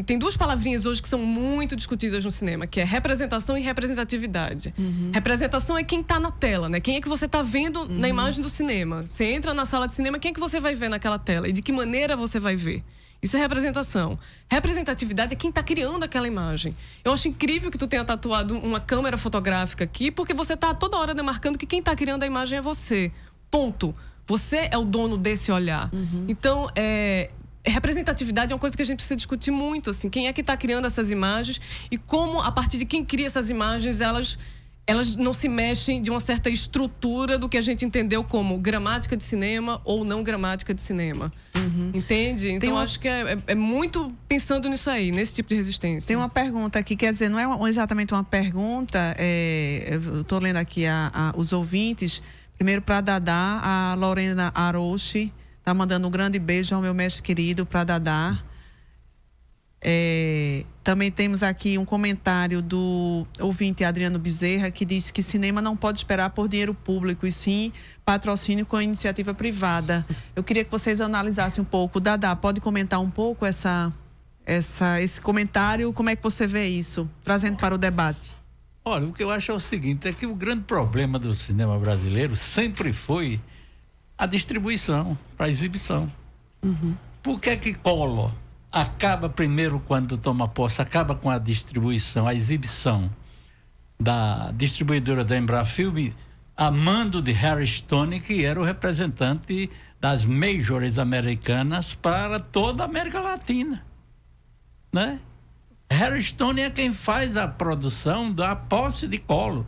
tem duas palavrinhas hoje que são muito discutidas no cinema, que é representação e representatividade. Representação é quem está na tela, né? Quem é que você está vendo na imagem do cinema? Você entra na sala de cinema, quem é que você vai ver naquela tela? E de que maneira você vai ver? Isso é representação. Representatividade é quem está criando aquela imagem. Eu acho incrível que tu tenha tatuado uma câmera fotográfica aqui, porque você está toda hora demarcando que quem está criando a imagem é você. Ponto. Você é o dono desse olhar. Então, representatividade é uma coisa que a gente precisa discutir muito, assim, quem é que está criando essas imagens e como, a partir de quem cria essas imagens, elas não se mexem de uma certa estrutura do que a gente entendeu como gramática de cinema ou não gramática de cinema. Entende? Então, acho que é muito pensando nisso aí, nesse tipo de resistência. Tem uma pergunta aqui, quer dizer, não é exatamente uma pergunta, eu estou lendo aqui os ouvintes. Primeiro, para Dadá, a Lorena Aroshi tá mandando um grande beijo ao meu mestre querido, para Dadá. Também temos aqui um comentário do ouvinte Adriano Bezerra, que diz que cinema não pode esperar por dinheiro público, e sim patrocínio com iniciativa privada. Eu queria que vocês analisassem um pouco. Dadá, pode comentar um pouco esse comentário? Como é que você vê isso, trazendo para o debate? Olha, o que eu acho é o seguinte, é que o grande problema do cinema brasileiro sempre foi a distribuição para exibição. Por que que Collor acaba primeiro, quando toma posse, acaba com a distribuição, a exibição da distribuidora da Embrafilme, a mando de Harry Stone, que era o representante das majors americanas para toda a América Latina, né? Harry Stone é quem faz a produção da posse de Collor.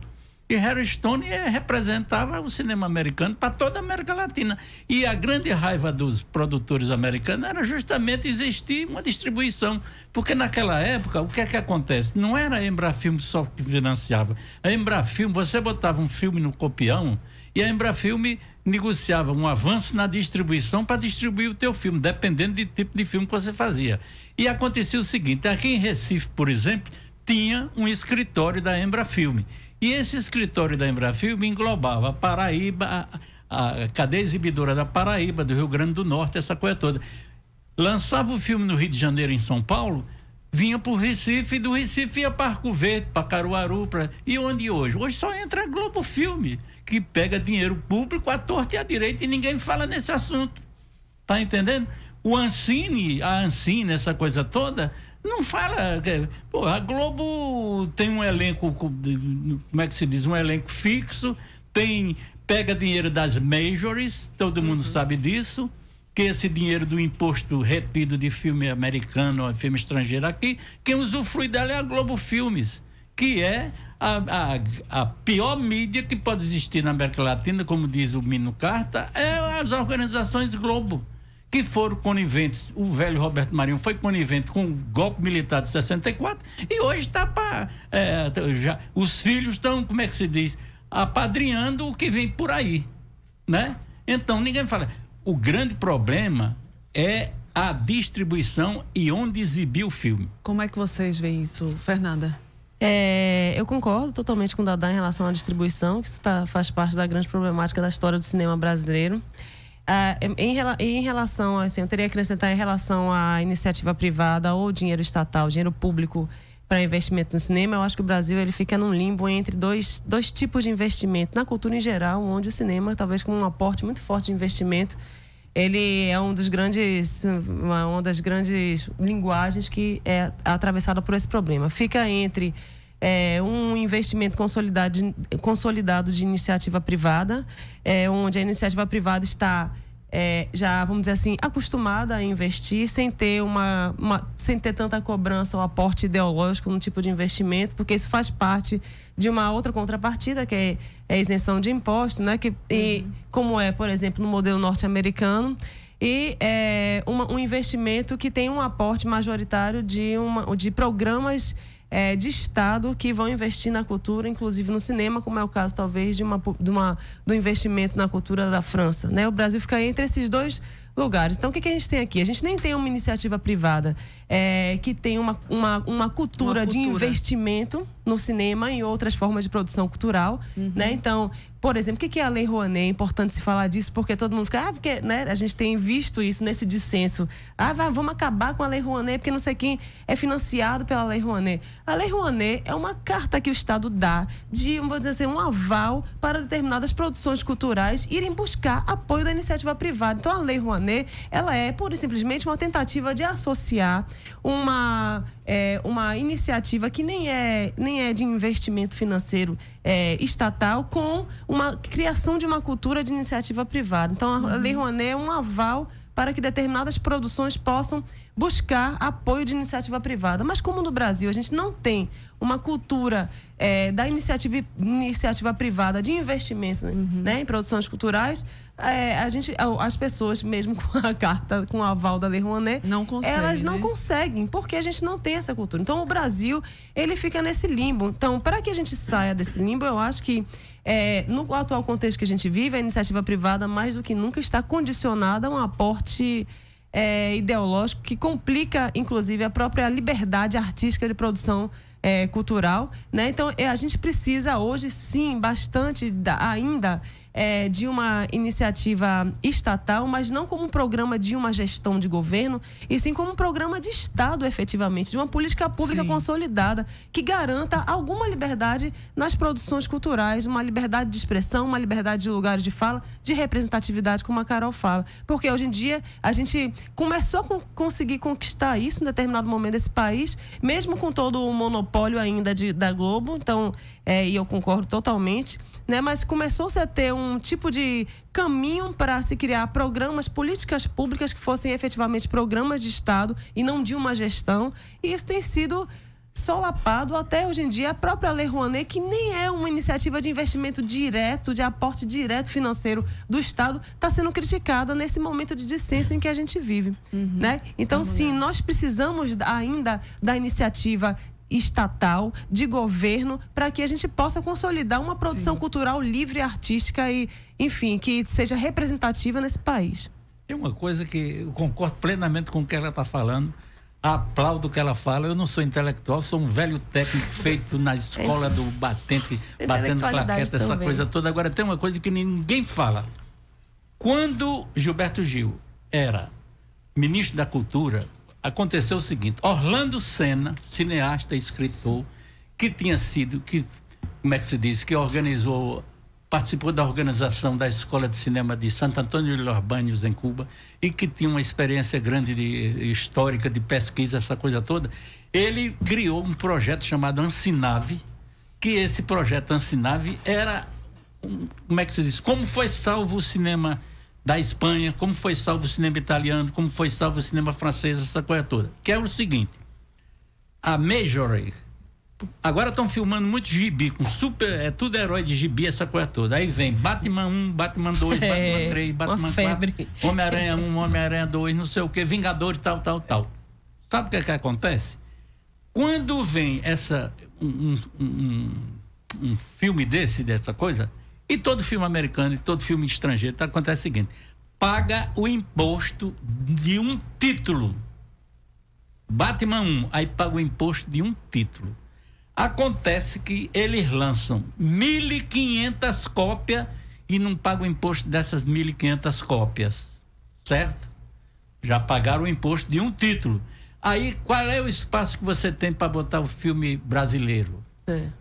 E Harry Stone representava o cinema americano para toda a América Latina. E a grande raiva dos produtores americanos era justamente existir uma distribuição. Porque naquela época, o que é que acontece? Não era a Embrafilme só que financiava. A Embrafilme, você botava um filme no copião e a Embrafilme negociava um avanço na distribuição para distribuir o teu filme, dependendo do tipo de filme que você fazia. E acontecia o seguinte, aqui em Recife, por exemplo, tinha um escritório da Embrafilme. E esse escritório da Embrafilme englobava a Paraíba, a cadeia exibidora da Paraíba, do Rio Grande do Norte, essa coisa toda. Lançava o filme no Rio de Janeiro, em São Paulo, vinha para o Recife, e do Recife ia para Arco Verde, para Caruaru. E onde hoje? Hoje só entra a Globo Filme, que pega dinheiro público à torta e à direita, e ninguém fala nesse assunto. Tá entendendo? O Ancine, a Ancine, essa coisa toda, não fala. Pô, a Globo tem um elenco, como é que se diz? Um elenco fixo, pega dinheiro das majors, todo mundo sabe disso, que esse dinheiro do imposto retido de filme americano ou filme estrangeiro aqui, quem usufrui dela é a Globo Filmes, que é a pior mídia que pode existir na América Latina, como diz o Mino Carta, é as organizações Globo, que foram coniventes. O velho Roberto Marinho foi conivente com o golpe militar de 64 e hoje está para... os filhos estão, como é que se diz, apadrinhando o que vem por aí, né? Então, ninguém fala. O grande problema é a distribuição e onde exibir o filme. Como é que vocês veem isso, Fernanda? Eu concordo totalmente com o Dadá em relação à distribuição, que isso faz parte da grande problemática da história do cinema brasileiro. Em relação, assim, eu teria que acrescentar em relação à iniciativa privada ou dinheiro estatal, dinheiro público para investimento no cinema, eu acho que o Brasil ele fica num limbo entre dois tipos de investimento na cultura em geral, onde o cinema, talvez com um aporte muito forte de investimento, ele é uma das grandes linguagens que é atravessada por esse problema. Fica entre um investimento consolidado de iniciativa privada, onde a iniciativa privada está já, vamos dizer assim, acostumada a investir sem ter sem ter tanta cobrança ou aporte ideológico no tipo de investimento, porque isso faz parte de uma outra contrapartida, que é a isenção de impostos, né? Como por exemplo, no modelo norte-americano, e um investimento que tem um aporte majoritário de programas de Estado que vão investir na cultura, inclusive no cinema, como é o caso, talvez, do investimento na cultura da França, né? O Brasil fica entre esses dois lugares. Então, o que a gente tem aqui? A gente nem tem uma iniciativa privada que tem uma cultura de investimento no cinema e outras formas de produção cultural, né? Então, por exemplo, o que é a Lei Rouanet? É importante se falar disso, porque todo mundo fica... porque, né, a gente tem visto isso nesse dissenso. Vamos acabar com a Lei Rouanet, porque não sei quem é financiado pela Lei Rouanet. A Lei Rouanet é uma carta que o Estado dá de, vamos dizer assim, um aval para determinadas produções culturais irem buscar apoio da iniciativa privada. Então, a Lei Rouanet, ela é, pura e simplesmente, uma tentativa de associar uma iniciativa que nem é de investimento financeiro estatal com uma criação de uma cultura de iniciativa privada. Então, a Lei Rouanet é um aval para que determinadas produções possam buscar apoio de iniciativa privada. Mas como no Brasil a gente não tem uma cultura da iniciativa privada de investimento, né, em produções culturais, as pessoas, mesmo com a carta, com o aval da Lei Rouanet, elas não conseguem, porque a gente não tem essa cultura. Então, o Brasil, ele fica nesse limbo. Então, para que a gente saia desse limbo, eu acho que no atual contexto que a gente vive, a iniciativa privada, mais do que nunca, está condicionada a um aporte ideológico que complica, inclusive, a própria liberdade artística de produção cultural, né? Então, a gente precisa hoje, sim, bastante ainda de uma iniciativa estatal, mas não como um programa de uma gestão de governo, e sim como um programa de Estado, efetivamente, de uma política pública consolidada, que garanta alguma liberdade nas produções culturais, uma liberdade de expressão, uma liberdade de lugares de fala, de representatividade, como a Carol fala. Porque hoje em dia a gente começou a conseguir conquistar isso em determinado momento desse país, mesmo com todo o monopólio ainda da Globo, então, e eu concordo totalmente, né? Mas começou-se a ter um tipo de caminho para se criar programas, políticas públicas que fossem efetivamente programas de Estado e não de uma gestão, e isso tem sido solapado até hoje em dia. A própria Lei Rouanet, que nem é uma iniciativa de investimento direto, de aporte direto financeiro do Estado, está sendo criticada nesse momento de dissenso em que a gente vive, né? Então, sim, nós precisamos ainda da iniciativa estatal, de governo, para que a gente possa consolidar uma produção cultural livre, artística e, enfim, que seja representativa nesse país. Tem uma coisa que eu concordo plenamente com o que ela está falando, aplaudo o que ela fala. Eu não sou intelectual, sou um velho técnico feito na escola do batendo plaqueta, essa coisa toda. Agora, tem uma coisa que ninguém fala. Quando Gilberto Gil era ministro da Cultura, aconteceu o seguinte: Orlando Senna, cineasta e escritor, que tinha sido, como é que se diz, que participou da organização da Escola de Cinema de Santo Antônio de los Baños, em Cuba, e que tinha uma experiência grande histórica, de pesquisa, essa coisa toda. Ele criou um projeto chamado Ancinave, que esse projeto Ancinave era, como é que se diz, como foi salvo o cinema da Espanha, como foi salvo o cinema italiano, como foi salvo o cinema francês, essa coisa toda. Que é o seguinte: a Major, agora estão filmando muito gibi, com tudo herói de gibi, essa coisa toda. Aí vem Batman 1, Batman 2, Batman 3, Batman 4, Homem-Aranha 1, Homem-Aranha 2, não sei o que, Vingadores, tal. Sabe o que acontece? Quando vem um filme dessa coisa, e todo filme americano e todo filme estrangeiro, acontece o seguinte: paga o imposto de um título. Batman 1, aí paga o imposto de um título. Acontece que eles lançam 1.500 cópias e não pagam o imposto dessas 1.500 cópias, certo? Já pagaram o imposto de um título. Aí, qual é o espaço que você tem para botar o filme brasileiro?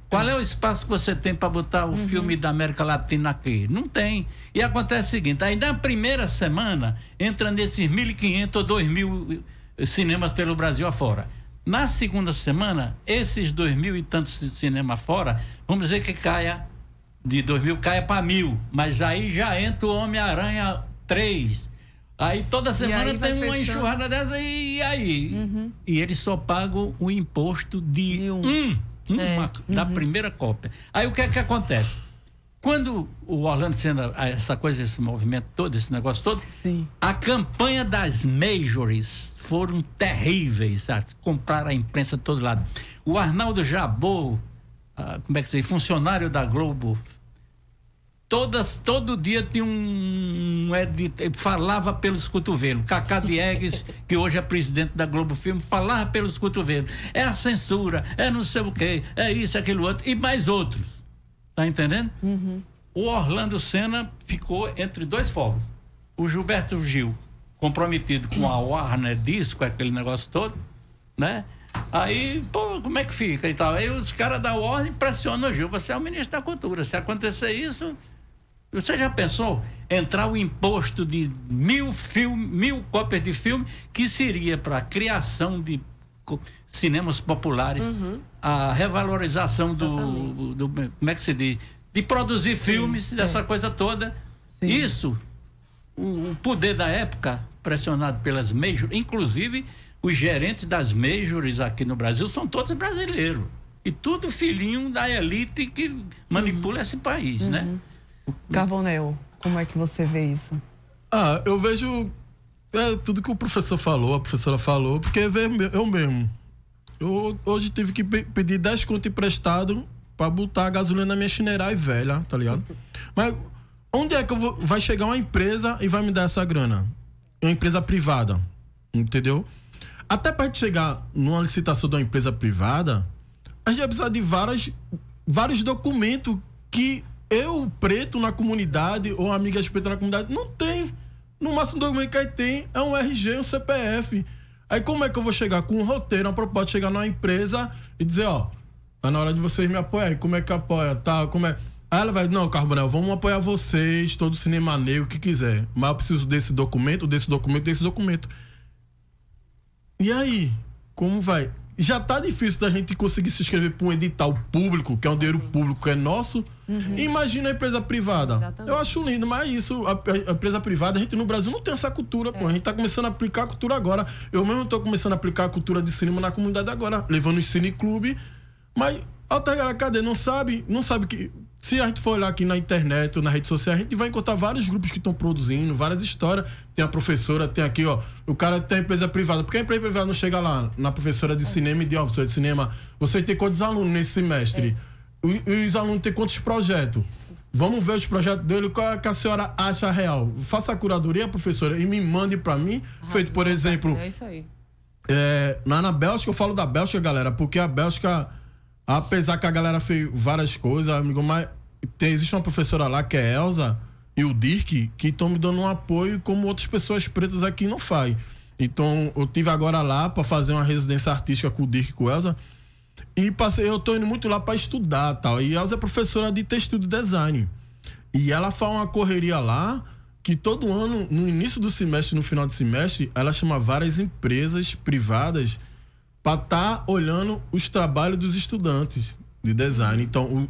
Qual é o espaço que você tem para botar o filme da América Latina aqui? Não tem. E acontece o seguinte: aí na primeira semana entra nesses 1.500 ou 2.000 cinemas pelo Brasil afora. Na segunda semana, esses 2.000 e tantos cinemas fora, vamos dizer que caia de 2.000, caia para 1.000, mas aí já entra o Homem-Aranha 3. Aí toda semana tem uma enxurrada dessa, e aí? E eles só pagam o imposto de da primeira cópia. Aí o que é que acontece? Quando o Orlando Senna, essa coisa, esse movimento todo, esse negócio todo, a campanha das majors foram terríveis, sabe? Compraram a imprensa de todo lado. O Arnaldo Jabor, como é que se diz, funcionário da Globo, todo dia tinha um falava pelos cotovelos. Cacá Diegues, que hoje é presidente da Globo Filme, falava pelos cotovelos. É a censura, é não sei o quê, é isso, aquilo outro, e mais outros. Tá entendendo? O Orlando Senna ficou entre dois fogos. O Gilberto Gil, comprometido com a Warner Disco, aquele negócio todo, né? Aí, pô, como é que fica e tal? Aí os caras da Warner pressionam o Gil. Você é o ministro da Cultura. Se acontecer isso, você já pensou? Entrar o imposto de 1.000 cópias de filme, que seria para a criação de cinemas populares, a revalorização do como é que se diz? De produzir filmes, dessa coisa toda. Isso, o poder da época, pressionado pelas majors, inclusive os gerentes das majors aqui no Brasil são todos brasileiros. E tudo filhinho da elite que manipula esse país, né? Carbonel, como é que você vê isso? Eu vejo tudo que o professor falou, a professora falou, porque eu mesmo. Eu hoje tive que pedir 10 conto emprestado pra botar a gasolina na minha Shinerai velha, tá ligado? Mas onde é que vai chegar uma empresa e vai me dar essa grana? Uma empresa privada, entendeu? Até pra gente chegar numa licitação de uma empresa privada, a gente vai precisar de vários documentos que eu, preto na comunidade, ou amigas pretas na comunidade, não tem. No máximo documento que a gente tem é um RG, um CPF. Aí como é que eu vou chegar com um roteiro, uma proposta, chegar numa empresa e dizer, tá na hora de vocês me apoiarem, como é que apoia, tá, como é... Aí ela vai, não, Carbonel, vamos apoiar vocês, todo cinema negro, o que quiser, mas eu preciso desse documento. E aí, como vai? Já tá difícil da gente conseguir se inscrever para um edital público, que é um dinheiro público, que é nosso. Imagina a empresa privada. Exatamente. Eu acho lindo, mas isso, a empresa privada, a gente no Brasil não tem essa cultura, pô. A gente tá começando a aplicar a cultura agora. Eu mesmo tô começando a aplicar a cultura de cinema na comunidade agora, levando os cineclube. Mas, cadê? Não sabe que... Se a gente for olhar aqui na internet ou na rede social, a gente vai encontrar vários grupos que estão produzindo, várias histórias. Tem a professora, tem aqui, o cara tem a empresa privada. Por que a empresa privada não chega lá na professora de cinema e diz, professora de cinema, você tem quantos alunos nesse semestre? Os alunos têm quantos projetos? Vamos ver os projetos dele, qual é que a senhora acha real? Faça a curadoria, professora, e me mande pra mim. Feito, por exemplo... É isso aí. Na Bélgica, eu falo da Bélgica, galera, porque a Bélgica... Apesar que a galera fez várias coisas, amigo, mas existe uma professora lá que é Elza e o Dirk, que estão me dando um apoio como outras pessoas pretas aqui não fazem. Então, eu tive agora lá para fazer uma residência artística com o Dirk e com a Elza. E eu tô indo muito lá para estudar e tal. E a Elza é professora de textil e design. E ela faz uma correria lá que todo ano, no início do semestre, no final do semestre, ela chama várias empresas privadas para estar olhando os trabalhos dos estudantes de design. Então,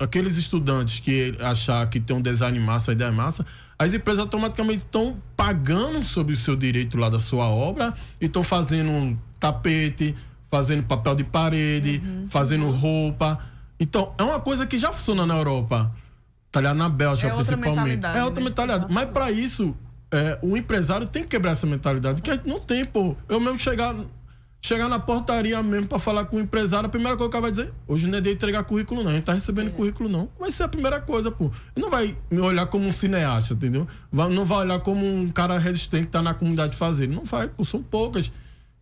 aqueles estudantes que achar que tem um design massa, a ideia é massa, as empresas automaticamente estão pagando sobre o seu direito lá da sua obra e estão fazendo um tapete, fazendo papel de parede, fazendo roupa. Então, é uma coisa que já funciona na Europa, tá ligado? Na Bélgica, principalmente. É outra mentalidade. Mas para isso, o empresário tem que quebrar essa mentalidade, que a gente não tem, pô. Eu mesmo chegar na portaria mesmo pra falar com o empresário, a primeira coisa que o cara vai dizer, hoje não é de entregar currículo não, a gente tá recebendo currículo não. Vai ser a primeira coisa, pô. Ele não vai me olhar como um cineasta, entendeu? Não vai olhar como um cara resistente que tá na comunidade fazendo. Não vai, pô, são poucas,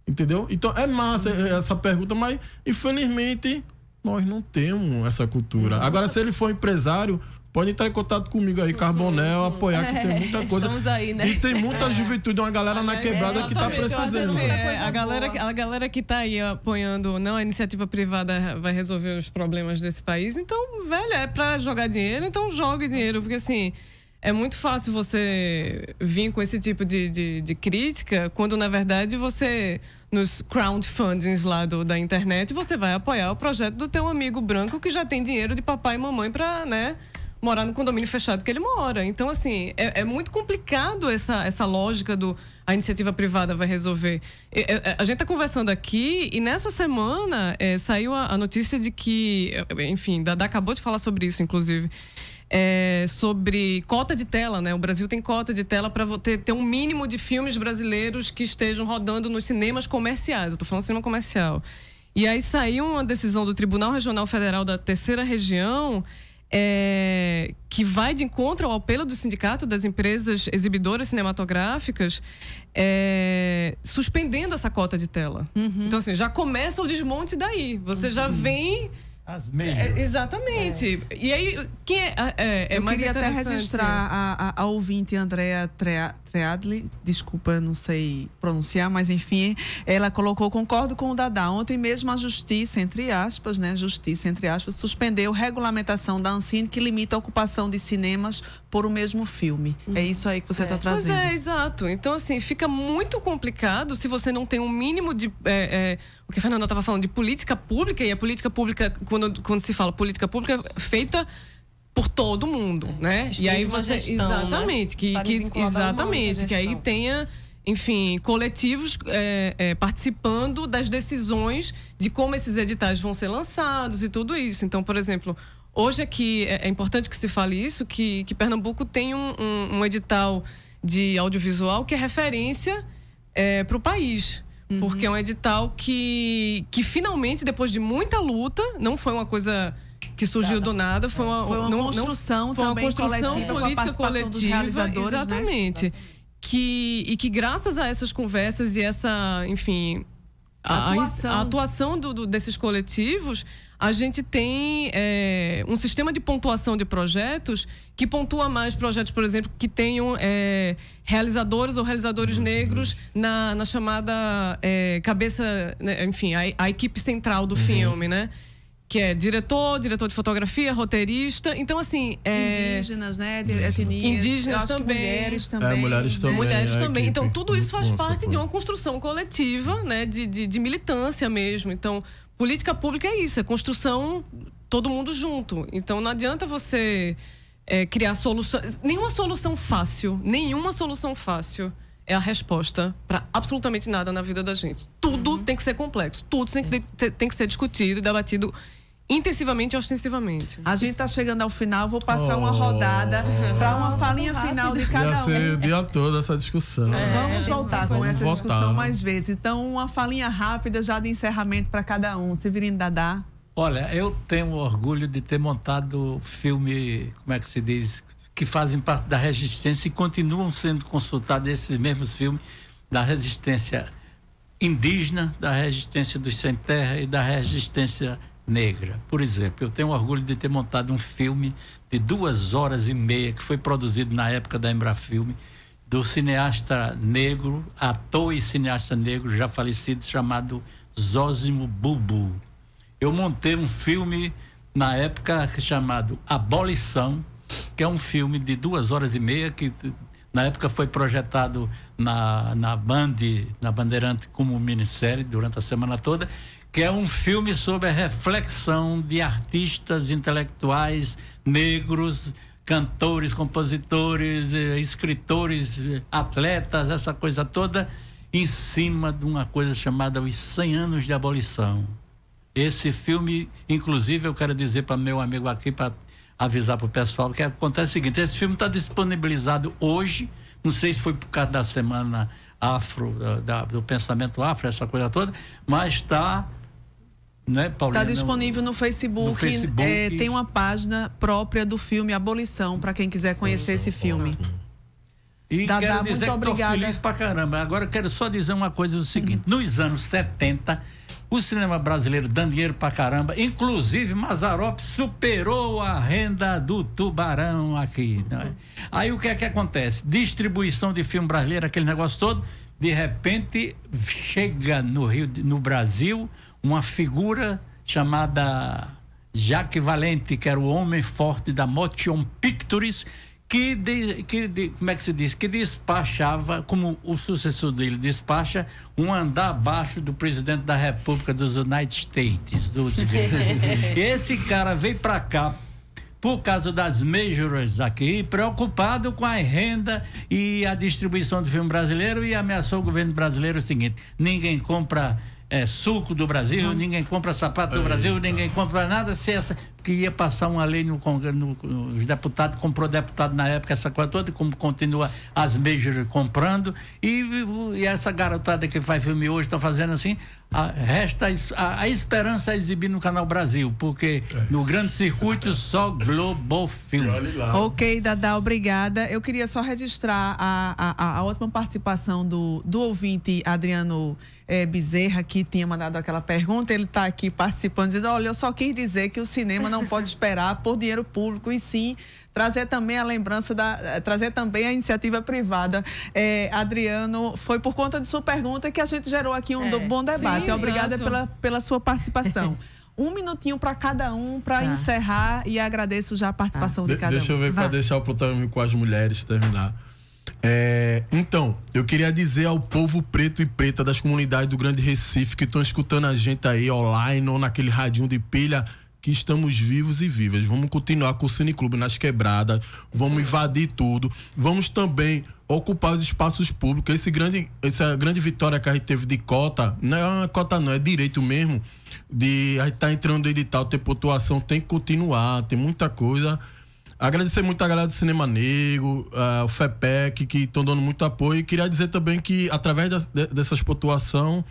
entendeu? Então é massa essa pergunta, mas infelizmente nós não temos essa cultura. Agora, se ele for empresário, pode entrar em contato comigo aí, Carbonel, apoiar, que tem muita coisa. Estamos aí, né? E tem muita juventude, uma galera na quebrada que tá precisando. A galera que tá aí apoiando, não, a iniciativa privada vai resolver os problemas desse país. Então, velho, é pra jogar dinheiro, então jogue dinheiro. Porque, assim, é muito fácil você vir com esse tipo de crítica, quando, na verdade, você... nos crowdfundings lá da internet, você vai apoiar o projeto do teu amigo branco que já tem dinheiro de papai e mamãe pra, né... morar no condomínio fechado que ele mora. Então, assim, é muito complicado essa lógica a iniciativa privada vai resolver. A gente está conversando aqui e nessa semana saiu a notícia de que, enfim, Dada acabou de falar sobre isso, inclusive, sobre cota de tela, né? O Brasil tem cota de tela para ter um mínimo de filmes brasileiros que estejam rodando nos cinemas comerciais. Eu estou falando cinema comercial. E aí saiu uma decisão do Tribunal Regional Federal da Terceira Região que vai de encontro ao apelo do sindicato das empresas exibidoras cinematográficas, suspendendo essa cota de tela. Então, assim, já começa o desmonte daí. Você já vem... As majors. Exatamente. E aí, quem é Eu mais queria até interessante... registrar a ouvinte Andrea Treadli, desculpa, não sei pronunciar, mas enfim, ela colocou: concordo com o Dadá. Ontem mesmo a justiça, entre aspas, suspendeu regulamentação da Ancine que limita a ocupação de cinemas por o mesmo filme. É isso aí que você está trazendo. Pois é, exato. Então, assim, fica muito complicado se você não tem um mínimo de... o que a Fernanda estava falando de política pública, e a política pública, quando se fala política pública, feita por todo mundo, né? E aí você... Exatamente. Que aí tenha, enfim, coletivos participando das decisões de como esses editais vão ser lançados e tudo isso. Então, por exemplo... Hoje aqui é importante que se fale isso, que Pernambuco tem um edital de audiovisual que é referência para o país. Porque é um edital que finalmente, depois de muita luta, não foi uma coisa que surgiu do nada, foi uma construção foi uma também construção coletiva, política coletiva, realizadores, exatamente. Né? Que graças a essas conversas e essa, enfim, a atuação desses coletivos, a gente tem um sistema de pontuação de projetos que pontua mais projetos, por exemplo, que tenham realizadores ou realizadores negros na chamada cabeça, né, enfim, a equipe central do filme, né? Que é diretor de fotografia, roteirista. Então, assim... indígenas, né? Etnias. Indígenas também. Mulheres também. Mulheres também. Então, tudo isso faz parte de uma construção coletiva, né? De militância mesmo. Então, política pública é isso. É construção, todo mundo junto. Então, não adianta você criar soluções... Nenhuma solução fácil é a resposta para absolutamente nada na vida da gente. Tudo tem que ser complexo. Tudo tem que ser discutido e debatido intensivamente e ostensivamente. A gente está chegando ao final, vou passar uma rodada para uma falinha final de cada Ia ser o dia todo essa discussão. Vamos voltar com essa discussão mais vezes. Então, uma falinha rápida já de encerramento para cada um. Severino, Dadá. Olha, eu tenho orgulho de ter montado filme, como é que se diz, que fazem parte da resistência e continuam sendo consultados esses mesmos filmes da resistência indígena, da resistência dos sem terra e da resistência negra. Por exemplo, eu tenho orgulho de ter montado um filme de 2h30 que foi produzido na época da Embrafilme, do cineasta negro, ator e cineasta negro já falecido, chamado Zósimo Bubu. Eu montei um filme na época chamado Abolição, que é um filme de 2h30 que na época foi projetado na Bandeirante como minissérie durante a semana toda, que é um filme sobre a reflexão de artistas intelectuais negros, cantores, compositores, escritores, atletas, essa coisa toda, em cima de uma coisa chamada Os 100 Anos de Abolição. Esse filme, inclusive, eu quero dizer para meu amigo aqui, para avisar para o pessoal, que acontece o seguinte: esse filme está disponibilizado hoje, não sei se foi por causa da semana afro, do pensamento afro, essa coisa toda, mas está... Está disponível no Facebook. Tem uma página própria do filme Abolição, para quem quiser conhecer esse filme. E quero dizer que estou feliz pra caramba. Agora eu quero só dizer uma coisa, o seguinte: nos anos 70, o cinema brasileiro dando dinheiro pra caramba, inclusive Mazzaropi superou a renda do Tubarão aqui, não é? Aí o que é que acontece? Distribuição de filme brasileiro, aquele negócio todo, de repente chega no Brasil uma figura chamada Jacques Valente, que era o homem forte da Motion Pictures, como é que se diz? Que despachava, como o sucessor dele despacha, um andar abaixo do presidente da República dos United States. Esse cara veio pra cá por causa das majors aqui, preocupado com a renda e a distribuição do filme brasileiro, e ameaçou o governo brasileiro o seguinte: ninguém compra suco do Brasil, ninguém compra sapato do Brasil, ninguém compra nada, que ia passar uma lei no Congresso, os deputados, comprou deputado na época, essa coisa toda, como continua as majors comprando, e essa garotada que faz filme hoje está fazendo assim, resta a esperança a exibir no Canal Brasil, porque no grande circuito só Globo Filme. Ok, Dadá, obrigada. Eu queria só registrar a ótima participação do ouvinte Adriano Bezerra, que tinha mandado aquela pergunta. Ele está aqui participando, dizendo: olha, eu só quis dizer que o cinema não pode esperar por dinheiro público, e sim trazer também a lembrança trazer também a iniciativa privada. Adriano, foi por conta de sua pergunta que a gente gerou aqui um bom debate. Sim, obrigada pela sua participação. Um minutinho para cada um, para encerrar, e agradeço já a participação de cada um. Deixa eu ver, para deixar o protagonismo com as mulheres terminar. Então, eu queria dizer ao povo preto e preta das comunidades do Grande Recife que estão escutando a gente aí online ou naquele radinho de pilha, que estamos vivos e vivas. Vamos continuar com o Cineclube nas quebradas, vamos invadir tudo, vamos também ocupar os espaços públicos. Essa grande vitória que a gente teve de cota, não é uma cota não, é direito mesmo, a gente tá entrando no edital, ter pontuação, tem que continuar, tem muita coisa. Agradecer muito a galera do Cinema Negro, o FEPEC, que estão dando muito apoio, e queria dizer também que através dessas pontuações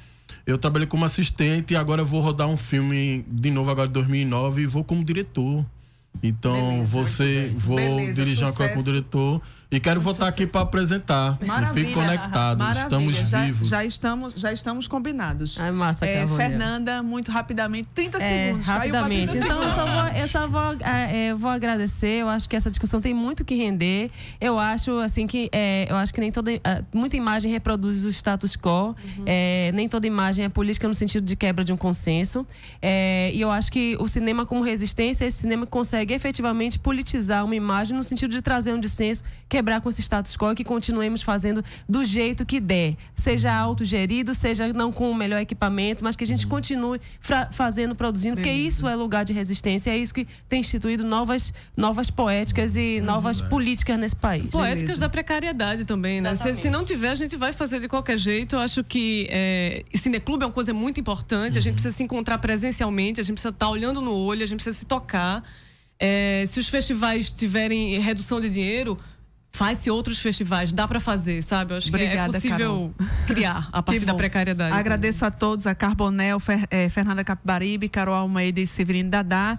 eu trabalhei como assistente e agora eu vou rodar um filme de novo agora em 2009 e vou como diretor. Então, vou dirigir uma coisa como diretor e quero voltar aqui para apresentar. Maravilha. Fique conectado, estamos vivos. Já estamos combinados. Ai, massa, Fernanda, muito rapidamente, 30 segundos. Rapidamente. 30 então, segundos. eu só vou agradecer. Eu acho que essa discussão tem muito que render. Eu acho assim que nem toda muita imagem reproduz o status quo. Nem toda imagem é política no sentido de quebra de um consenso. E eu acho que o cinema como resistência é esse cinema que consegue efetivamente politizar uma imagem no sentido de trazer um dissenso, quebrar com esse status quo, e que continuemos fazendo do jeito que der, seja autogerido, seja não com o melhor equipamento, mas que a gente continue fazendo, produzindo, porque isso é lugar de resistência, é isso que tem instituído novas poéticas e novas políticas nesse país. Poéticas da precariedade também, né? Se não tiver, a gente vai fazer de qualquer jeito. Eu acho que Cineclube é uma coisa muito importante, a gente precisa se encontrar presencialmente, a gente precisa estar olhando no olho, a gente precisa se tocar. Se os festivais tiverem redução de dinheiro, faz-se outros festivais, dá para fazer, sabe? Eu acho que é possível criar a partir da precariedade. Agradeço a todos, a Carbonel, Fernanda Capibaribe, Carol Almeida e Severino Dadá.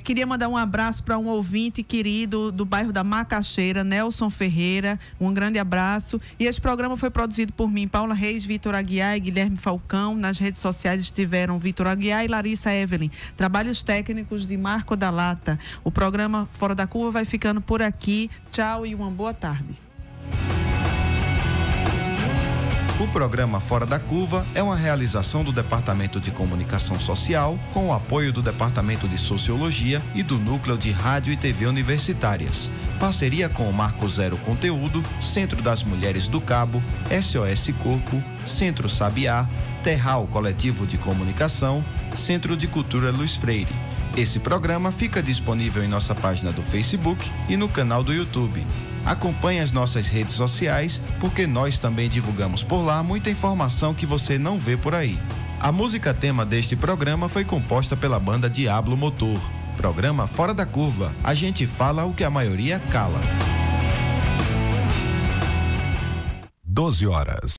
Queria mandar um abraço para um ouvinte querido do bairro da Macaxeira, Nelson Ferreira, um grande abraço. E esse programa foi produzido por mim, Paula Reis, Vitor Aguiar e Guilherme Falcão. Nas redes sociais estiveram Vitor Aguiar e Larissa Evelyn. Trabalhos técnicos de Marco da Lata. O programa Fora da Curva vai ficando por aqui. Tchau e uma boa tarde. O programa Fora da Curva é uma realização do Departamento de Comunicação Social, com o apoio do Departamento de Sociologia e do Núcleo de Rádio e TV Universitárias. Parceria com o Marco Zero Conteúdo, Centro das Mulheres do Cabo, SOS Corpo, Centro Sabiá, Terral Coletivo de Comunicação, Centro de Cultura Luiz Freire. Esse programa fica disponível em nossa página do Facebook e no canal do YouTube. Acompanhe as nossas redes sociais, porque nós também divulgamos por lá muita informação que você não vê por aí. A música tema deste programa foi composta pela banda Diablo Motor. Programa Fora da Curva. A gente fala o que a maioria cala. 12 horas.